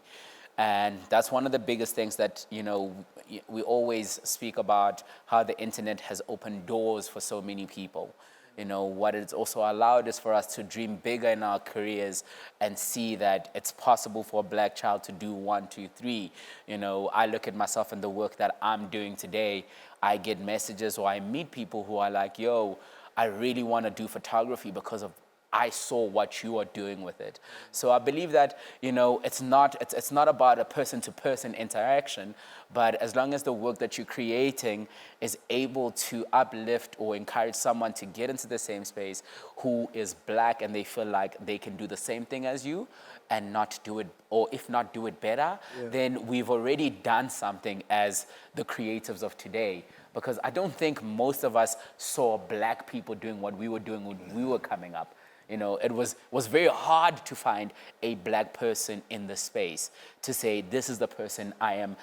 S2: And that's one of the biggest things that, we always speak about, how the internet has opened doors for so many people. What it's also allowed is for us to dream bigger in our careers and see that it's possible for a black child to do 1, 2, 3. I look at myself and the work that I'm doing today. I get messages, or I meet people who are like, yo, I really want to do photography because of I saw what you are doing with it. So I believe that, it's not about a person-to-person interaction, but as long as the work that you're creating is able to uplift or encourage someone to get into the same space who is black, and they feel like they can do the same thing as you and not do it, or if not do it better, then we've already done something as the creatives of today. Because I don't think most of us saw black people doing what we were doing when we were coming up. It was very hard to find a black person in the space to say, this is the person I am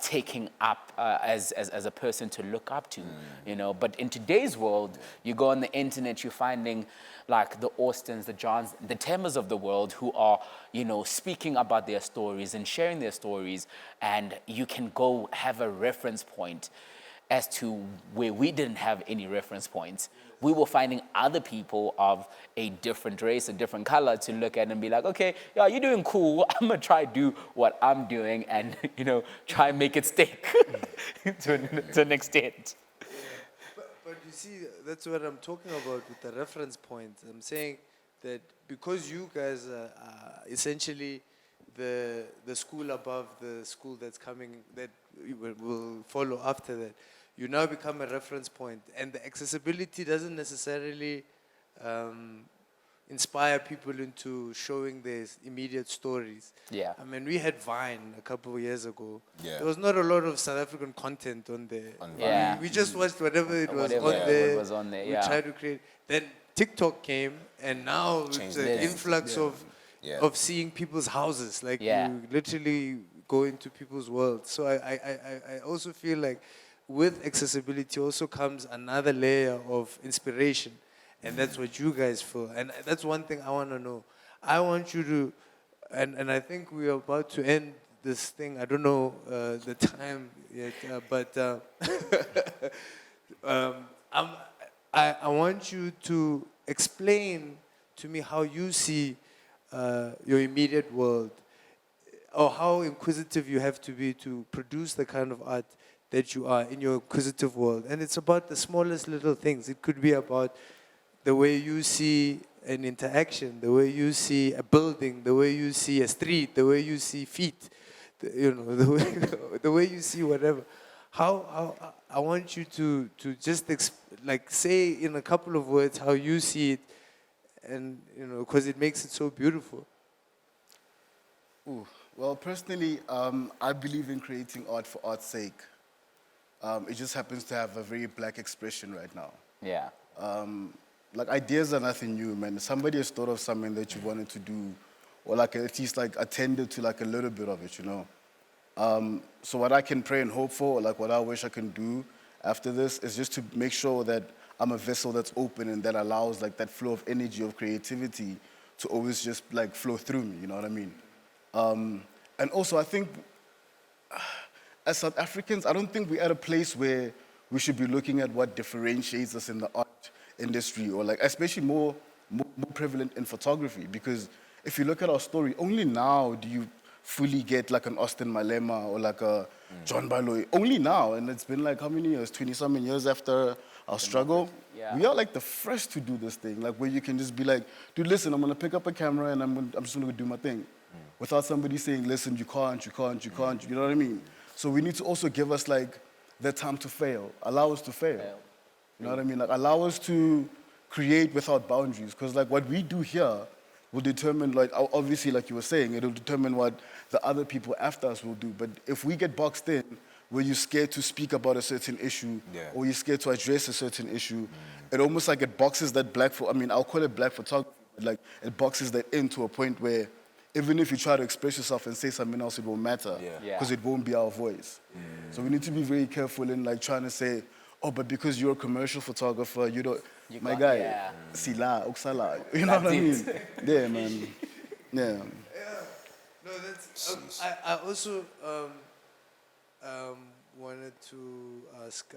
S2: taking up as a person to look up to. But in today's world, you go on the internet, you're finding like the Austins, the Johns, the Thembas of the world who are, speaking about their stories and sharing their stories, and you can go have a reference point as to where we didn't have any reference points. We were finding other people of a different race, a different color to look at and be like, okay, yeah, you're doing cool. I'm gonna try to do what I'm doing and, try and make it stick to an extent.
S1: But you see, that's what I'm talking about with the reference point. I'm saying that because you guys are essentially the school above the school that's coming, that will follow after that, you now become a reference point, and the accessibility doesn't necessarily inspire people into showing their immediate stories.
S2: Yeah.
S1: I mean, we had Vine a couple of years ago.
S3: Yeah.
S1: There was not a lot of South African content on there.
S2: Yeah.
S1: We just watched whatever it was
S2: Whatever
S1: on there.
S2: it was on there,
S1: We
S2: yeah.
S1: tried to create. Then TikTok came, and now with
S3: Changed
S1: the
S3: the game.
S1: influx of seeing people's houses, like you literally go into people's worlds. So I also feel like with accessibility also comes another layer of inspiration, and that's what you guys feel. And that's one thing I want to know. I want you to, and I think we are about to end this thing. I don't know the time yet, but I want you to explain to me how you see your immediate world, or how inquisitive you have to be to produce the kind of art that you are in your inquisitive world. And it's about the smallest little things. It could be about the way you see an interaction, the way you see a building, the way you see a street, the way you see feet, the way you see whatever. How I want you to just say in a couple of words how you see it, and because it makes it so beautiful.
S4: Ooh. Well, personally, I believe in creating art for art's sake. It just happens to have a very black expression right now.
S2: Yeah.
S4: Like ideas are nothing new, man. Somebody has thought of something that you wanted to do, or like at least like attended to like a little bit of it, you know. So what I can pray and hope for, or like what I wish I can do after this, is just to make sure that I'm a vessel that's open and that allows like that flow of energy, of creativity to always just like flow through me, you know what I mean? And also I think as South Africans, I don't think we're at a place where we should be looking at what differentiates us in the art industry, or like especially more prevalent in photography, because if you look at our story, only now do you fully get like an Austin Malema or like a John Baloy. Only now, and it's been like how many years? 20-something years after our struggle.
S2: Yeah.
S4: We are like the first to do this thing, like where you can just be like, dude, listen, I'm gonna pick up a camera and I'm just gonna do my thing, without somebody saying, listen, you can't, you know what I mean? So we need to also give us like the time to fail, allow us to fail. You know what I mean? Like allow us to create without boundaries, because like what we do here will determine, like obviously like you were saying, it'll determine what the other people after us will do. But if we get boxed in where you're scared to speak about a certain issue, or you're scared to address a certain issue, it almost like it boxes that I'll call it black photography, but like it boxes that in to a point where even if you try to express yourself and say something else, it won't matter, because it won't be our voice. So we need to be very careful in like trying to say, oh, but because you're a commercial photographer, you don't, my guy, sila, uksala, you know what I mean? Yeah, man. Yeah.
S1: No, that's. I also wanted to ask,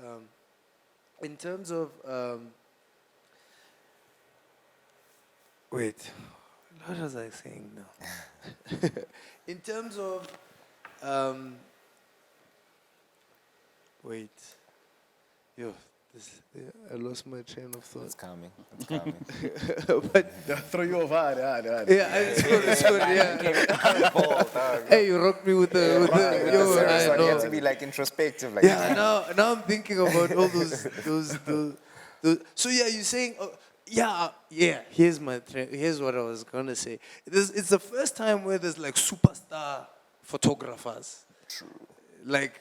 S1: in terms of. Wait, what was I saying now? In terms of. Wait. Yo, I lost my train of thought.
S3: It's coming. It's coming.
S1: But
S4: Throw you over hard.
S1: yeah, it's good. Yeah. Hey, you rocked me with the yo. I
S3: You have to
S1: know.
S3: be like introspective. Like,
S1: Yeah, now I'm thinking about all those. So yeah, you're saying, yeah. Here's what I was gonna say. It's the first time where there's like superstar photographers.
S3: True.
S1: Like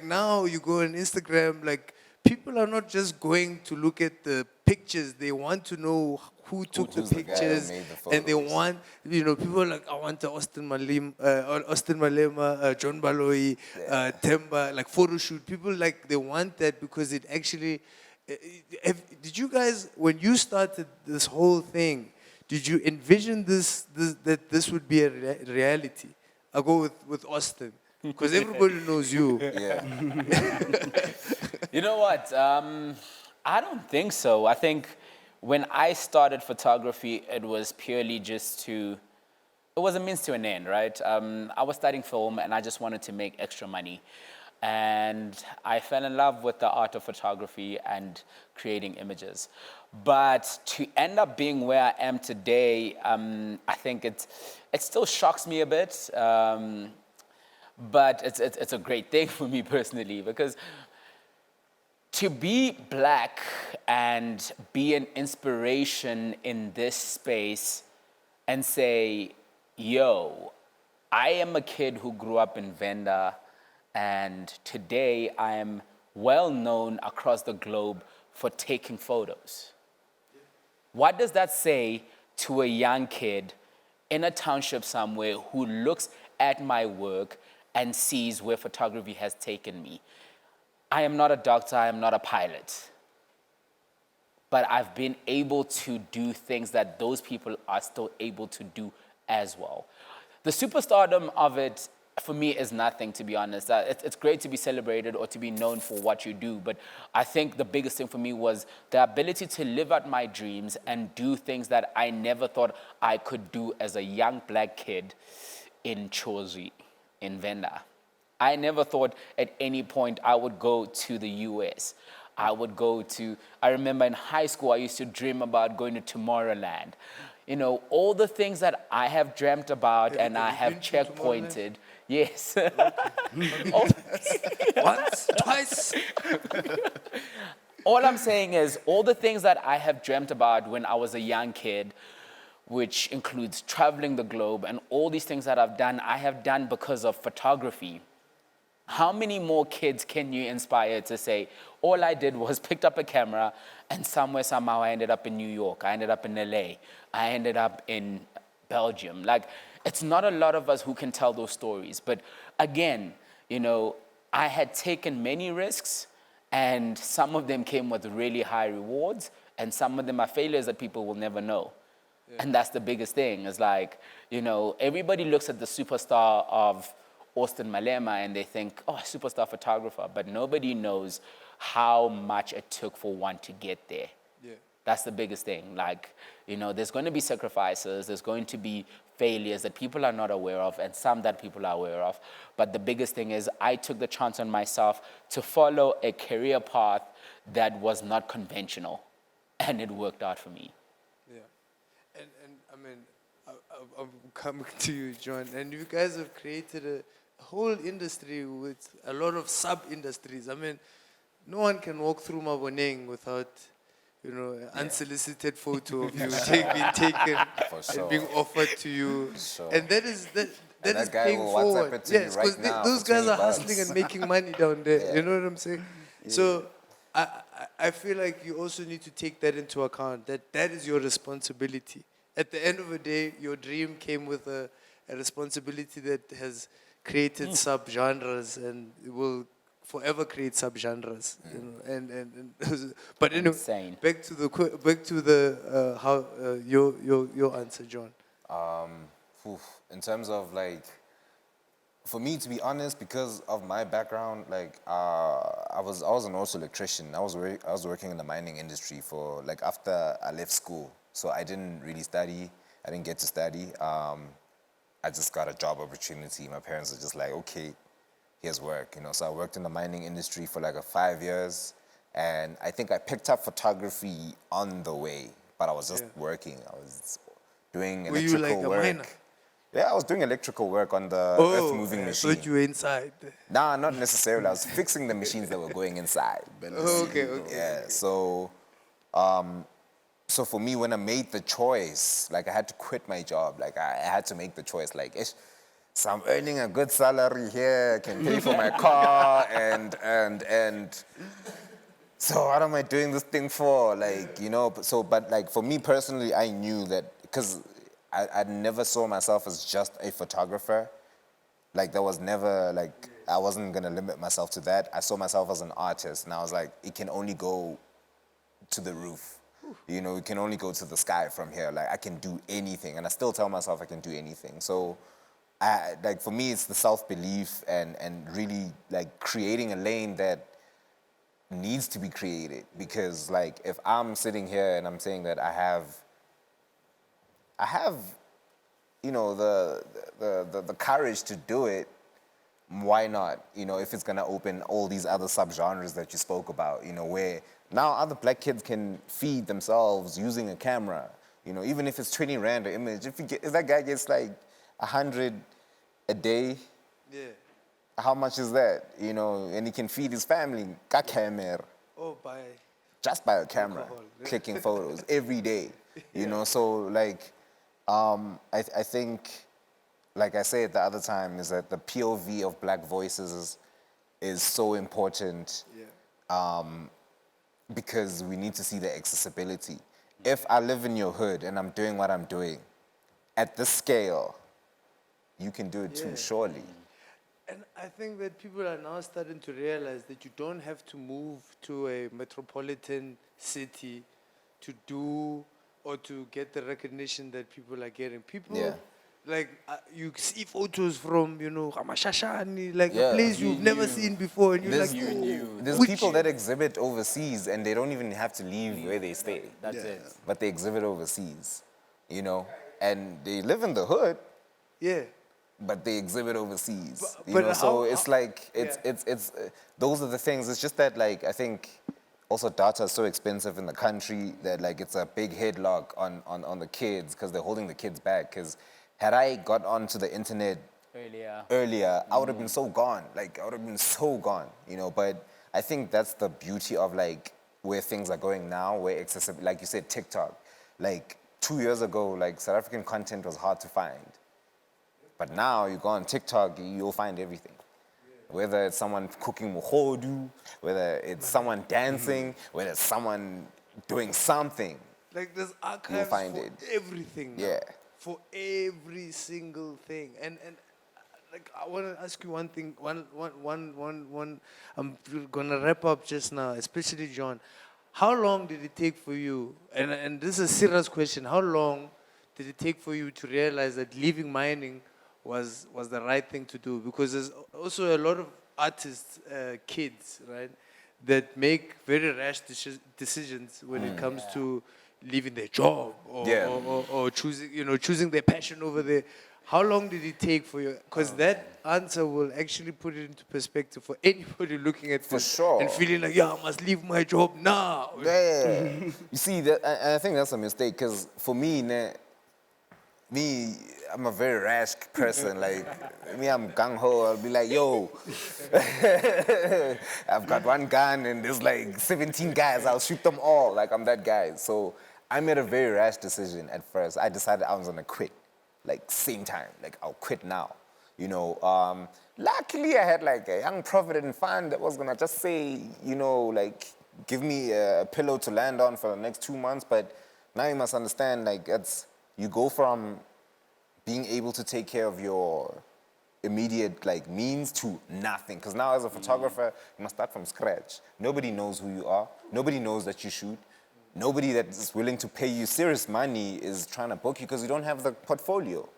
S1: now you go on Instagram, like people are not just going to look at the pictures, they want to know who took the
S3: who's the guy who
S1: pictures,
S3: made the
S1: and they
S3: photos.
S1: want, people are like, I want the Austin Malema, John Baloy, Themba, like photo shoot. People like, they want that because it actually, did you guys, when you started this whole thing, did you envision that this would be a reality? I'll go with Austin, because everybody knows you.
S3: Yeah.
S2: You know what? I don't think so. I think when I started photography, it was purely just it was a means to an end, right? I was studying film and I just wanted to make extra money. And I fell in love with the art of photography and creating images. But to end up being where I am today, I think it still shocks me a bit. But it's a great thing for me personally, because to be black and be an inspiration in this space and say, yo, I am a kid who grew up in Venda, and today I am well known across the globe for taking photos. What does that say to a young kid in a township somewhere who looks at my work and sees where photography has taken me? I am not a doctor, I am not a pilot, but I've been able to do things that those people are still able to do as well. The superstardom of it, for me, is nothing, to be honest. It's great to be celebrated or to be known for what you do, but I think the biggest thing for me was the ability to live out my dreams and do things that I never thought I could do as a young black kid in Chozi, in Venda. I never thought at any point I would go to the US. I remember in high school, I used to dream about going to Tomorrowland. You know, all the things that I have dreamt about and I have checkpointed. Yes.
S1: Once, twice.
S2: All I'm saying is all the things that I have dreamt about when I was a young kid, which includes traveling the globe and all these things that I've done, I have done because of photography. How many more kids can you inspire to say, all I did was picked up a camera and somehow I ended up in New York, I ended up in LA, I ended up in Belgium. Like, it's not a lot of us who can tell those stories. But again, I had taken many risks and some of them came with really high rewards and some of them are failures that people will never know. Yeah. And that's the biggest thing. It's like, everybody looks at the superstar of Austin Malema and they think, oh, superstar photographer, but nobody knows how much it took for one to get there. Yeah. That's the biggest thing. Like, there's going to be sacrifices, there's going to be failures that people are not aware of and some that people are aware of. But the biggest thing is I took the chance on myself to follow a career path that was not conventional and it worked out for me.
S1: Yeah. And I mean, I'm coming to you, John, and you guys have created a whole industry with a lot of sub-industries. I mean, no one can walk through Maboneng without, an unsolicited photo of you being taken and being offered to you. And that is paying forward. Yes, because those guys are hustling and making money down there. Yeah. You know what I'm saying? Yeah. So I feel like you also need to take that into account, that is your responsibility. At the end of the day, your dream came with a responsibility that has created sub-genres and will forever create sub-genres. But anyway, back to the how your answer, John.
S3: In terms of like, for me to be honest, because of my background, like I was an auto electrician. I was working in the mining industry for like after I left school. So I didn't really study. I didn't get to study. I just got a job opportunity. My parents were just like, okay, here's work, So I worked in the mining industry for like 5 years. And I think I picked up photography on the way, but I was just working. I was doing electrical work. Were you like a miner? Yeah, I was doing electrical work on the earth-moving machine.
S1: But you were inside?
S3: Nah, not necessarily. I was fixing the machines that were going inside.
S1: Okay.
S3: Yeah, so for me, when I made the choice, like I had to quit my job. Like I had to make the choice. Like, so I'm earning a good salary here, I can pay for my car, and so what am I doing this thing for? Like, but like for me personally, I knew that because I never saw myself as just a photographer. Like there was never like, I wasn't gonna limit myself to that. I saw myself as an artist and I was like, it can only go to the roof. It can only go to the sky from here. Like I can do anything, and I still tell myself I can do anything. So, like for me, it's the self-belief and really like creating a lane that needs to be created. Because like if I'm sitting here and I'm saying that I have, the courage to do it, why not? If it's gonna open all these other sub-genres that you spoke about, where now other black kids can feed themselves using a camera. Even if it's 20 rand an image, if that guy gets like 100 a day, how much is that? And he can feed his family. Just by a camera, clicking photos every day. So like, I think, like I said the other time, is that the POV of black voices is so important. Because we need to see the accessibility. If I live in your hood and I'm doing what I'm doing, at this scale, you can do it too, surely.
S1: And I think that people are now starting to realize that you don't have to move to a metropolitan city to do or to get the recognition that people are getting. People, like, you see photos from, Ramashashani, like a place you've never seen before, and you're like,
S3: There's people that exhibit overseas, and they don't even have to leave where they stay.
S2: That's it.
S3: But they exhibit overseas, and they live in the hood.
S1: Yeah.
S3: But they exhibit overseas, so it's like, it's those are the things. It's just that, like, I think also data is so expensive in the country that, like, it's a big headlock on the kids because they're holding the kids back. Because had I got onto the internet earlier, I would have been so gone. Like, I would have been so gone, But I think that's the beauty of, like, where things are going now, where accessibility, like you said, TikTok. Like, 2 years ago, like, South African content was hard to find. But now you go on TikTok, you'll find everything. Whether it's someone cooking muhodu, whether it's someone dancing, whether it's someone doing something.
S1: Like there's archives
S3: find
S1: for
S3: it.
S1: everything now.
S3: Yeah.
S1: For every single thing. And like I want to ask you one thing. I'm gonna wrap up just now, especially John. How long did it take for you? And this is a serious question. How long did it take for you to realize that leaving mining was the right thing to do? Because there's also a lot of artists, kids, right, that make very rash decisions when it comes to leaving their job or choosing their passion over there. How long did it take for you? Because that answer will actually put it into perspective for anybody looking at this
S3: sure.
S1: and feeling like, yeah, I must leave my job now.
S3: Yeah. You see, I think that's a mistake because for me, I'm a very rash person. Like, I'm gung-ho. I'll be like, yo, I've got one gun and there's like 17 guys. I'll shoot them all. Like, I'm that guy. So I made a very rash decision at first. I decided I was going to quit. Like, same time. Like, I'll quit now. Luckily, I had like a young provident fund that was going to just say, like, give me a pillow to land on for the next 2 months. But now you must understand, like, you go from being able to take care of your immediate like means to nothing. Because now as a photographer, you must start from scratch. Nobody knows who you are. Nobody knows that you shoot. Nobody that is willing to pay you serious money is trying to book you because you don't have the portfolio.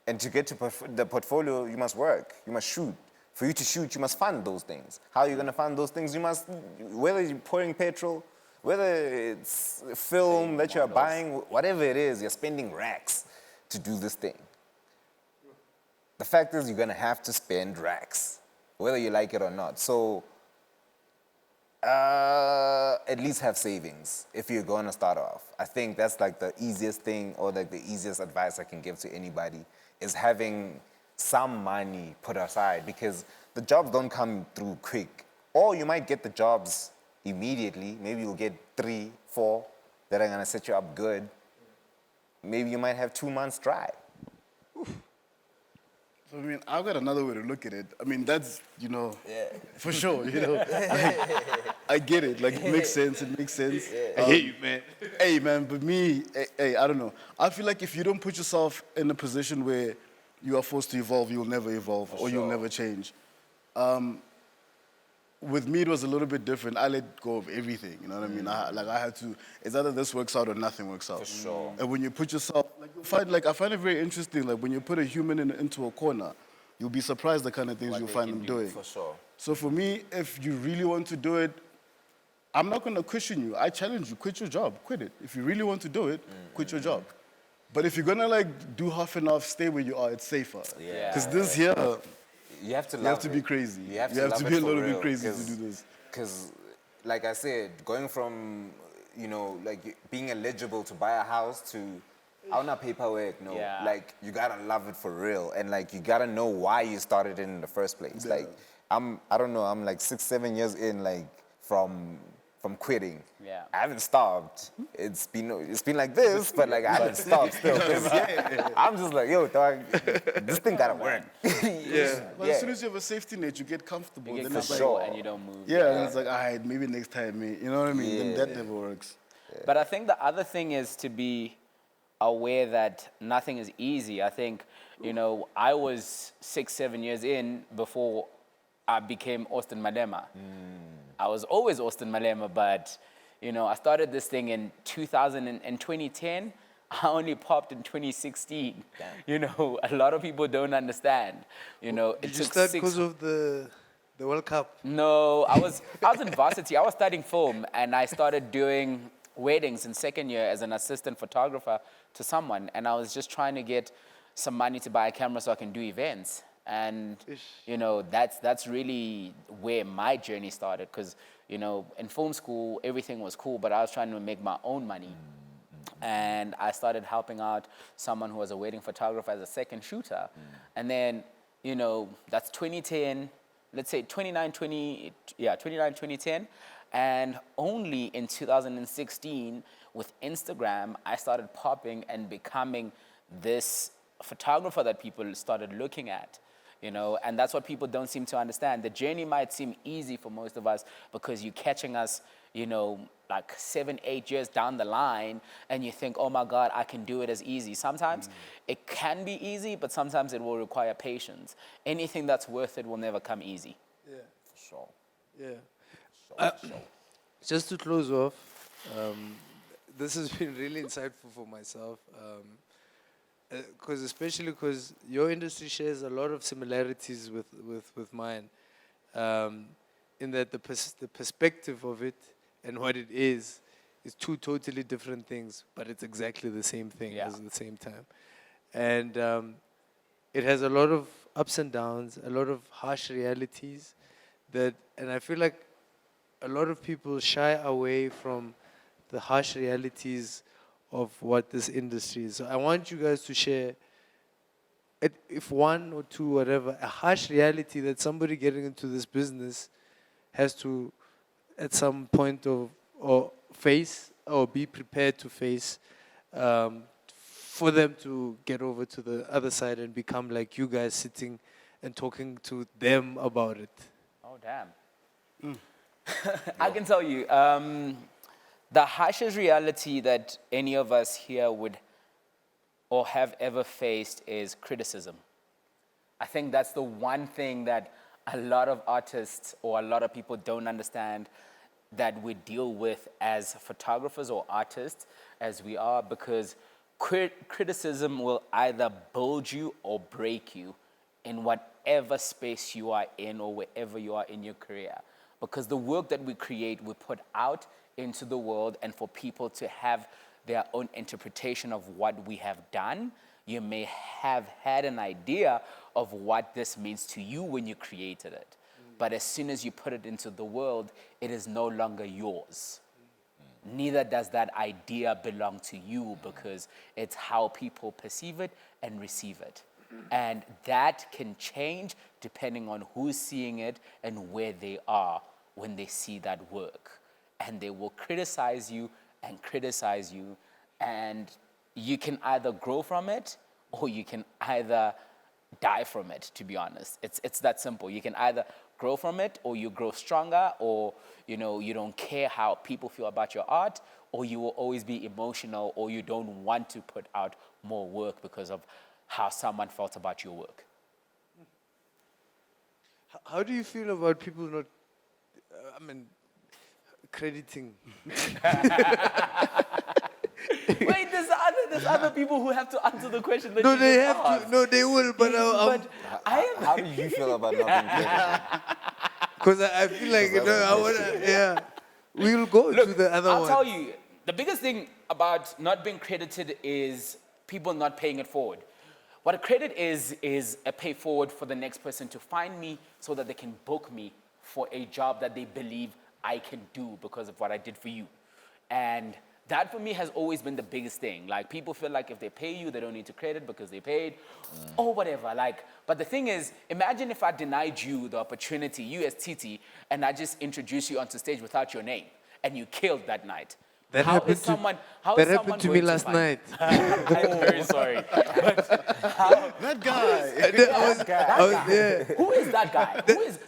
S3: And to get to the portfolio, you must work. You must shoot. For you to shoot, you must fund those things. How are you going to fund those things? You must, whether you're pouring petrol, whether it's film that you're buying, whatever it is, you're spending racks to do this thing. The fact is you're going to have to spend racks, whether you like it or not. So at least have savings if you're going to start off. I think that's like the easiest thing or like the easiest advice I can give to anybody is having some money put aside because the jobs don't come through quick. Or you might get the jobs immediately. Maybe you'll get 3, 4 that are going to set you up good. Maybe you might have 2 months dry.
S4: So, I mean, I've got another way to look at it. I mean, that's, for sure, I get it. Like, it makes sense. It makes sense.
S1: I hear you, man.
S4: Hey, man, but me, I don't know. I feel like if you don't put yourself in a position where you are forced to evolve, you'll never evolve or you'll never change. With me, it was a little bit different. I let go of everything, you know what I mean? I had to, it's either this works out or nothing works out.
S3: For sure.
S4: And when you put yourself, I find it very interesting, like when you put a human into a corner, you'll be surprised the kind of things you'll find them doing.
S3: For sure.
S4: So for me, if you really want to do it, I'm not going to cushion you. I challenge you, quit your job, quit it. If you really want to do it, quit your job. But if you're going to like do half and half, stay where you are, it's safer.
S3: Yeah.
S4: Because this here,
S3: You have to
S4: you
S3: love
S4: have to be crazy.
S3: You have to,
S4: be a little bit crazy to do this.
S3: Because, like I said, going from, like being eligible to buy a house to, I want paperwork, no.
S2: Yeah.
S3: Like, you gotta love it for real. And like, you gotta know why you started it in the first place.
S4: Yeah.
S3: Like, I don't know, I'm like 6, 7 years in, like, from quitting.
S2: Yeah.
S3: I haven't stopped. It's been like this, but like I haven't stopped still. 'Cause I'm just like, yo, dog, this thing gotta work.
S4: But as soon as you have a safety net, you get comfortable.
S2: You get
S4: Then it's like,
S2: comfortable and you don't move.
S4: and it's like, all right, maybe next time, mate. You know what I mean? Then that never works.
S2: But I think the other thing is to be aware that nothing is easy. I think, I was 6, 7 years in before I became Austin Malema. I was always Austin Malema, but, I started this thing in 2010. I only popped in 2016. A lot of people don't understand.
S1: Did you start because of the World Cup?
S2: No, I was in varsity. I was studying film, and I started doing weddings in second year as an assistant photographer to someone, and I was just trying to get some money to buy a camera so I can do events. And that's really where my journey started, because in film school everything was cool, but I was trying to make my own money. And I started helping out someone who was a wedding photographer as a second shooter. And then that's 2010, let's say 2010. And only in 2016 with Instagram I started popping and becoming this photographer that people started looking at. you know, and that's what people don't seem to understand. The journey might seem easy for most of us because you're catching us, you know, like 7, 8 years down the line, and you think, oh my God, I can do it as easy. Sometimes it can be easy, but sometimes it will require patience. Anything that's worth it will never come easy.
S1: Yeah.
S3: Sure.
S1: Yeah. Just to close off, this has been really insightful for myself, especially because your industry shares a lot of similarities with mine, in that the perspective of it and what it is two totally different things, but it's exactly the same thing at the same time. And it has a lot of ups and downs, a lot of harsh realities and I feel like a lot of people shy away from the harsh realities of what this industry is. So I want you guys to share, if one or two, whatever, a harsh reality that somebody getting into this business has to, at some point or face or be prepared to face, for them to get over to the other side and become like you guys sitting and talking to them about it.
S2: Oh, damn. I can tell you, the harshest reality that any of us here would or have ever faced is criticism. I think that's the one thing that a lot of artists or a lot of people don't understand that we deal with as photographers or artists as we are, because criticism will either build you or break you in whatever space you are in or wherever you are in your career. Because the work that we create, we put out into the world, and for people to have their own interpretation of what we have done. You may have had an idea of what this means to you when you created it. But as soon as you put it into the world, it is no longer yours. Neither does that idea belong to you, because it's how people perceive it and receive it. And that can change depending on who's seeing it and where they are when they see that work. And they will criticize you, and you can either grow from it or you can either die from it, to be honest. It's that simple. You can either grow from it, or you grow stronger, or you don't care how people feel about your art, or you will always be emotional, or you don't want to put out more work because of how someone felt about your work.
S1: How do you feel about people not, crediting?
S2: Wait, there's other people who have to answer the question that
S1: No,
S2: you
S1: they
S2: just
S1: have
S2: asked.
S1: to. No, they will. But
S3: How do you feel about not being credited?
S1: because I feel like I wanna. Yeah, we will go to the other one.
S2: I'll tell you, the biggest thing about not being credited is people not paying it forward. What a credit is a pay forward for the next person to find me so that they can book me for a job that they believe I can do because of what I did for you. And that for me has always been the biggest thing. Like, people feel like if they pay you, they don't need to credit because they paid or whatever. But the thing is, imagine if I denied you the opportunity, you as Tsitsi, and I just introduced you onto stage without your name and you killed that night.
S1: That
S2: How
S1: happened
S2: is someone
S1: to me
S2: going
S1: last
S2: find-
S1: night.
S2: I'm very sorry.
S4: That guy.
S1: Yeah.
S2: Who is that guy?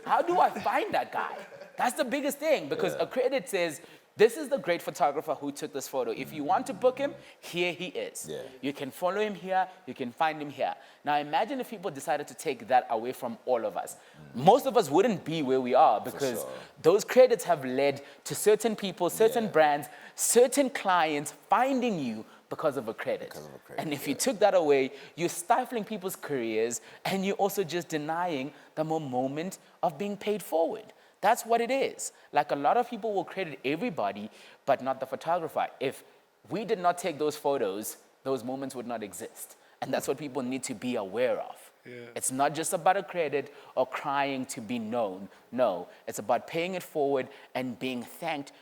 S2: How do I find that guy? That's the biggest thing, because a credit says, this is the great photographer who took this photo. If you want to book him, here he is.
S3: Yeah.
S2: You can follow him here, you can find him here. Now imagine if people decided to take that away from all of us. Most of us wouldn't be where we are, because those credits have led to certain people, certain brands, certain clients finding you because of a credit. And if you took that away, you're stifling people's careers, and you're also just denying the moment of being paid forward. That's what it is. Like, a lot of people will credit everybody, but not the photographer. If we did not take those photos, those moments would not exist. And that's what people need to be aware of. Yeah. It's not just about a credit or crying to be known. No, it's about paying it forward and being thanked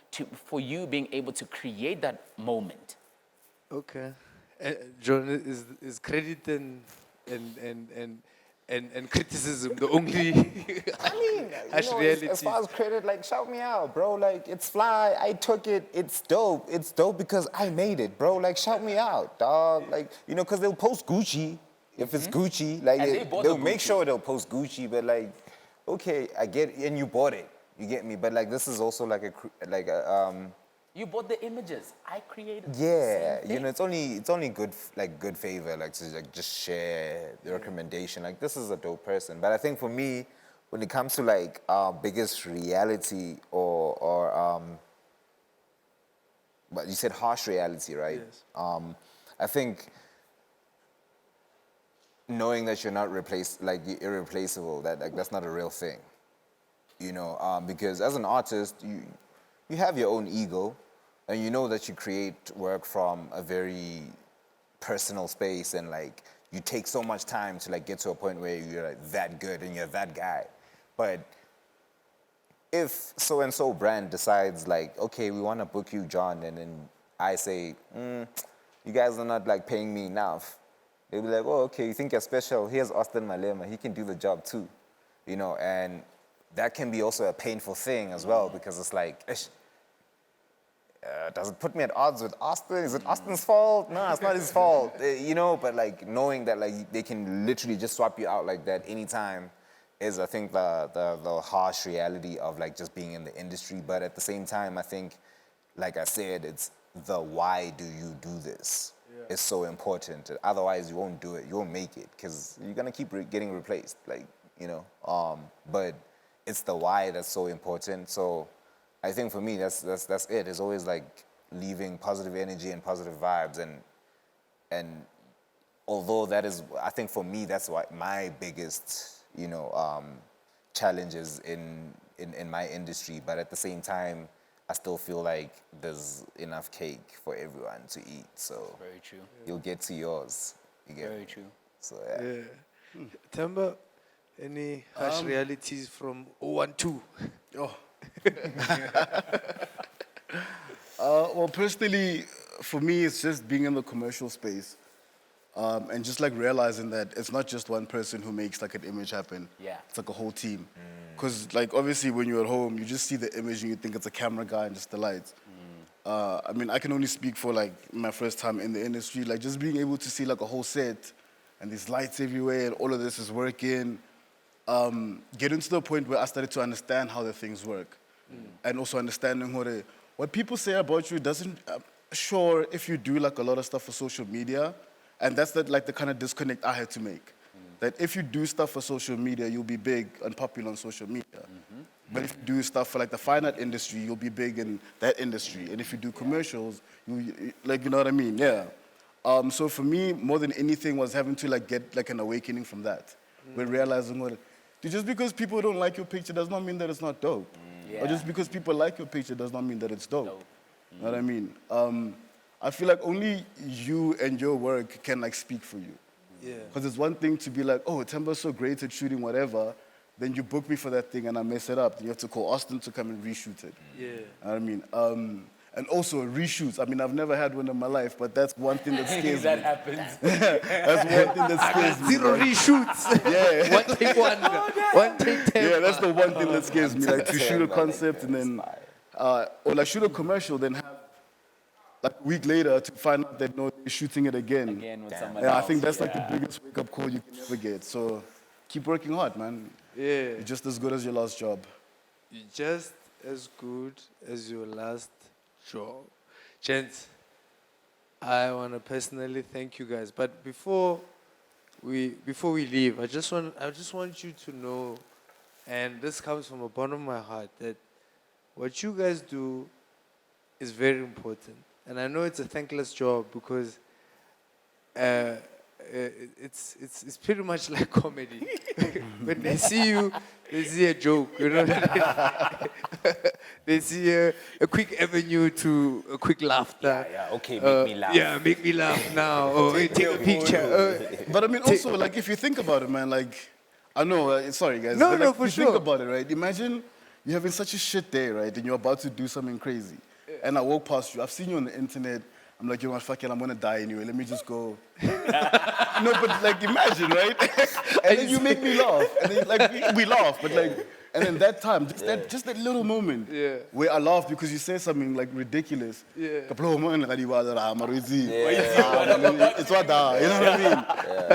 S2: for you being able to create that moment.
S1: Okay. John, is credit and criticism the only harsh reality?
S3: As far as credit, like, shout me out, bro. Like, it's fly. I took it. It's dope. It's dope because I made it, bro. Like, shout me out, dog. Like, because they'll post Gucci, If it's Gucci, like
S2: And they bought
S3: they'll
S2: the
S3: make
S2: Gucci.
S3: sure they'll post Gucci, but like, okay, I get it, and you bought it. You get me? But like, this is also like
S2: You bought the images. I created. the
S3: yeah,
S2: same
S3: you
S2: thing.
S3: know, it's only good good favor, like to like just share the recommendation. Like this is a dope person. But I think for me, when it comes to like biggest reality or but you said harsh reality, right?
S1: Yes.
S3: I think knowing that you're not you're irreplaceable, that like that's not a real thing. You know, because as an artist, you have your own ego, and you know that you create work from a very personal space, and like you take so much time to like get to a point where you're like that good and you're that guy. But if so and so brand decides like, okay, we want to book you, John, and then I say, you guys are not like paying me enough, they'll be like, oh, okay, you think you're special? Here's Austin Malema, he can do the job too, you know, and that can be also a painful thing as well, because it's like, does it put me at odds with Austin? Is it Austin's fault? No, it's not his fault, you know, but like knowing that like they can literally just swap you out like that anytime is, I think, the harsh reality of like just being in the industry. But at the same time, I think, like I said, it's the why do you do this is so important. Otherwise, you won't do it. You won't make it because you're gonna keep getting replaced. Like, you know. But it's the why that's so important. So I think for me, that's it. It's always like leaving positive energy and positive vibes, and although that is, I think for me, that's what my biggest, you know, challenges in my industry. But at the same time, I still feel like there's enough cake for everyone to eat. So
S2: Very true.
S3: you'll get to yours. You get
S2: Very
S3: me?
S2: true.
S3: So yeah.
S1: Yeah. Themba, any harsh realities from 012?
S4: Oh. Well, personally, for me, it's just being in the commercial space, and just like realizing that it's not just one person who makes like an image happen.
S2: Yeah.
S4: It's like a whole team. Because like obviously when you're at home, you just see the image and you think it's a camera guy and just the lights. I mean, I can only speak for like my first time in the industry, like just being able to see like a whole set and there's lights everywhere and all of this is working. Getting to the point where I started to understand how the things work, and also understanding what people say about you doesn't. Sure, if you do like a lot of stuff for social media, and that's like the kind of disconnect I had to make. That if you do stuff for social media, you'll be big and popular on social media. But if you do stuff for like the fine art industry, you'll be big in that industry. And if you do commercials, you like, you know what I mean? Yeah. So for me, more than anything, was having to like get like an awakening from that. When realizing just because people don't like your picture does not mean that it's not dope.
S2: Yeah.
S4: Or just because people like your picture does not mean that it's dope. You know what I mean? I feel like only you and your work can like speak for you.
S1: Yeah.
S4: Because it's one thing to be like, oh, Themba's so great at shooting whatever, then you book me for that thing and I mess it up. Then you have to call Austin to come and reshoot it.
S1: Yeah.
S4: You know what I mean? And also reshoots. I mean, I've never had one in my life, but that's one thing that scares
S2: that
S4: me.
S2: happens.
S4: That's one thing that scares me.
S1: Zero reshoots.
S4: Yeah.
S1: One take wonder. One take 10.
S4: Yeah, that's the one thing that scares me. Like to shoot a
S3: Themba,
S4: concept and then, or like shoot a commercial, then have like a week later to find out that no, they're shooting it again.
S2: Again with someone
S4: Yeah, I
S2: else.
S4: think that's like the biggest wake-up call you can ever get. So keep working hard, man.
S1: Yeah.
S4: You're just as good as your last job.
S1: You're just as good as your last job. Gents, I want to personally thank you guys. But before we leave, I just want you to know, and this comes from the bottom of my heart, that what you guys do is very important. And I know it's a thankless job because it's pretty much like comedy. When they see you, they see a joke, you know. They see a quick avenue to a quick laughter.
S2: Yeah, okay, make me laugh.
S1: Yeah, make me laugh now. Or hey, take a picture.
S4: But I mean, also, like, if you think about it, man, like, I know, sorry, guys.
S1: No,
S4: but,
S1: no,
S4: like,
S1: for
S4: you
S1: sure.
S4: think about it, right? Imagine you're having such a shit day, right? And you're about to do something crazy. And I walk past you. I've seen you on the internet. I'm like, you know what, fuck it, I'm going to die anyway. Let me just go. No, but, like, imagine, right? And then you make me laugh. And then, like, we laugh. But, like, And in that time, just that little moment
S1: Yeah.
S4: where I laughed because you said something like ridiculous.
S1: Yeah.
S4: It's what, you know what I mean?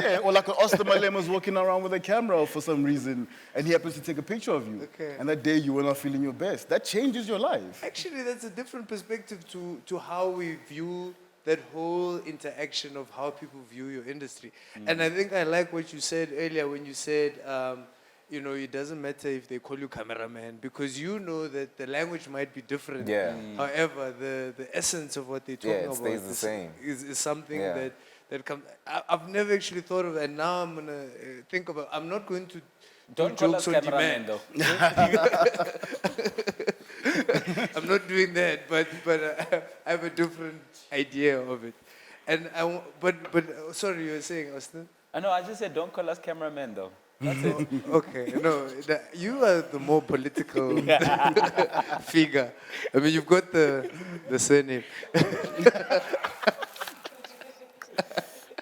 S4: Yeah. Or like Austin Malema was walking around with a camera for some reason, and he happens to take a picture of you.
S1: Okay.
S4: And that day you were not feeling your best. That changes your life.
S1: Actually, that's a different perspective to how we view that whole interaction of how people view your industry. And I think I like what you said earlier when you said, you know, it doesn't matter if they call you cameraman because you know that the language might be different.
S3: Yeah.
S1: However, the essence of what they're talking
S3: it
S1: about
S3: stays the same.
S1: is something
S3: Yeah.
S1: that comes. I've never actually thought of it, and now I'm gonna think about. I'm not going to
S2: Don't
S1: do
S2: call us
S1: jokes on
S2: cameraman,
S1: demand.
S2: though.
S1: I'm not doing that, but I have a different idea of it. And but sorry, you were saying, Austin?
S2: I know, I just said don't call us cameraman, though. That's it.
S1: Okay, no, you are the more political figure. I mean, you've got the surname.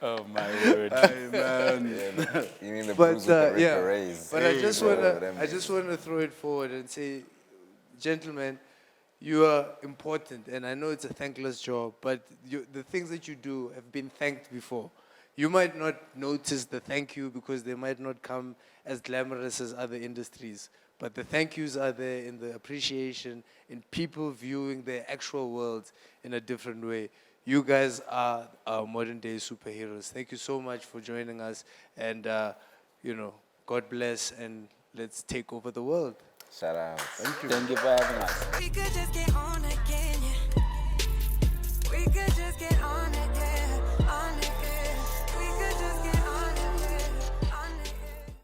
S2: Oh, my word.
S3: You mean the
S1: But
S3: bruise with the
S1: yeah,
S3: raise.
S1: but I just wanna throw it forward and say, gentlemen, you are important, and I know it's a thankless job, but the things that you do have been thanked before. You might not notice the thank you because they might not come as glamorous as other industries, but the thank yous are there in the appreciation, in people viewing their actual worlds in a different way. You guys are our modern day superheroes. Thank you so much for joining us, and you know, God bless, and let's take over the world.
S3: Shout out.
S2: Thank you for having us.
S5: We could just get on.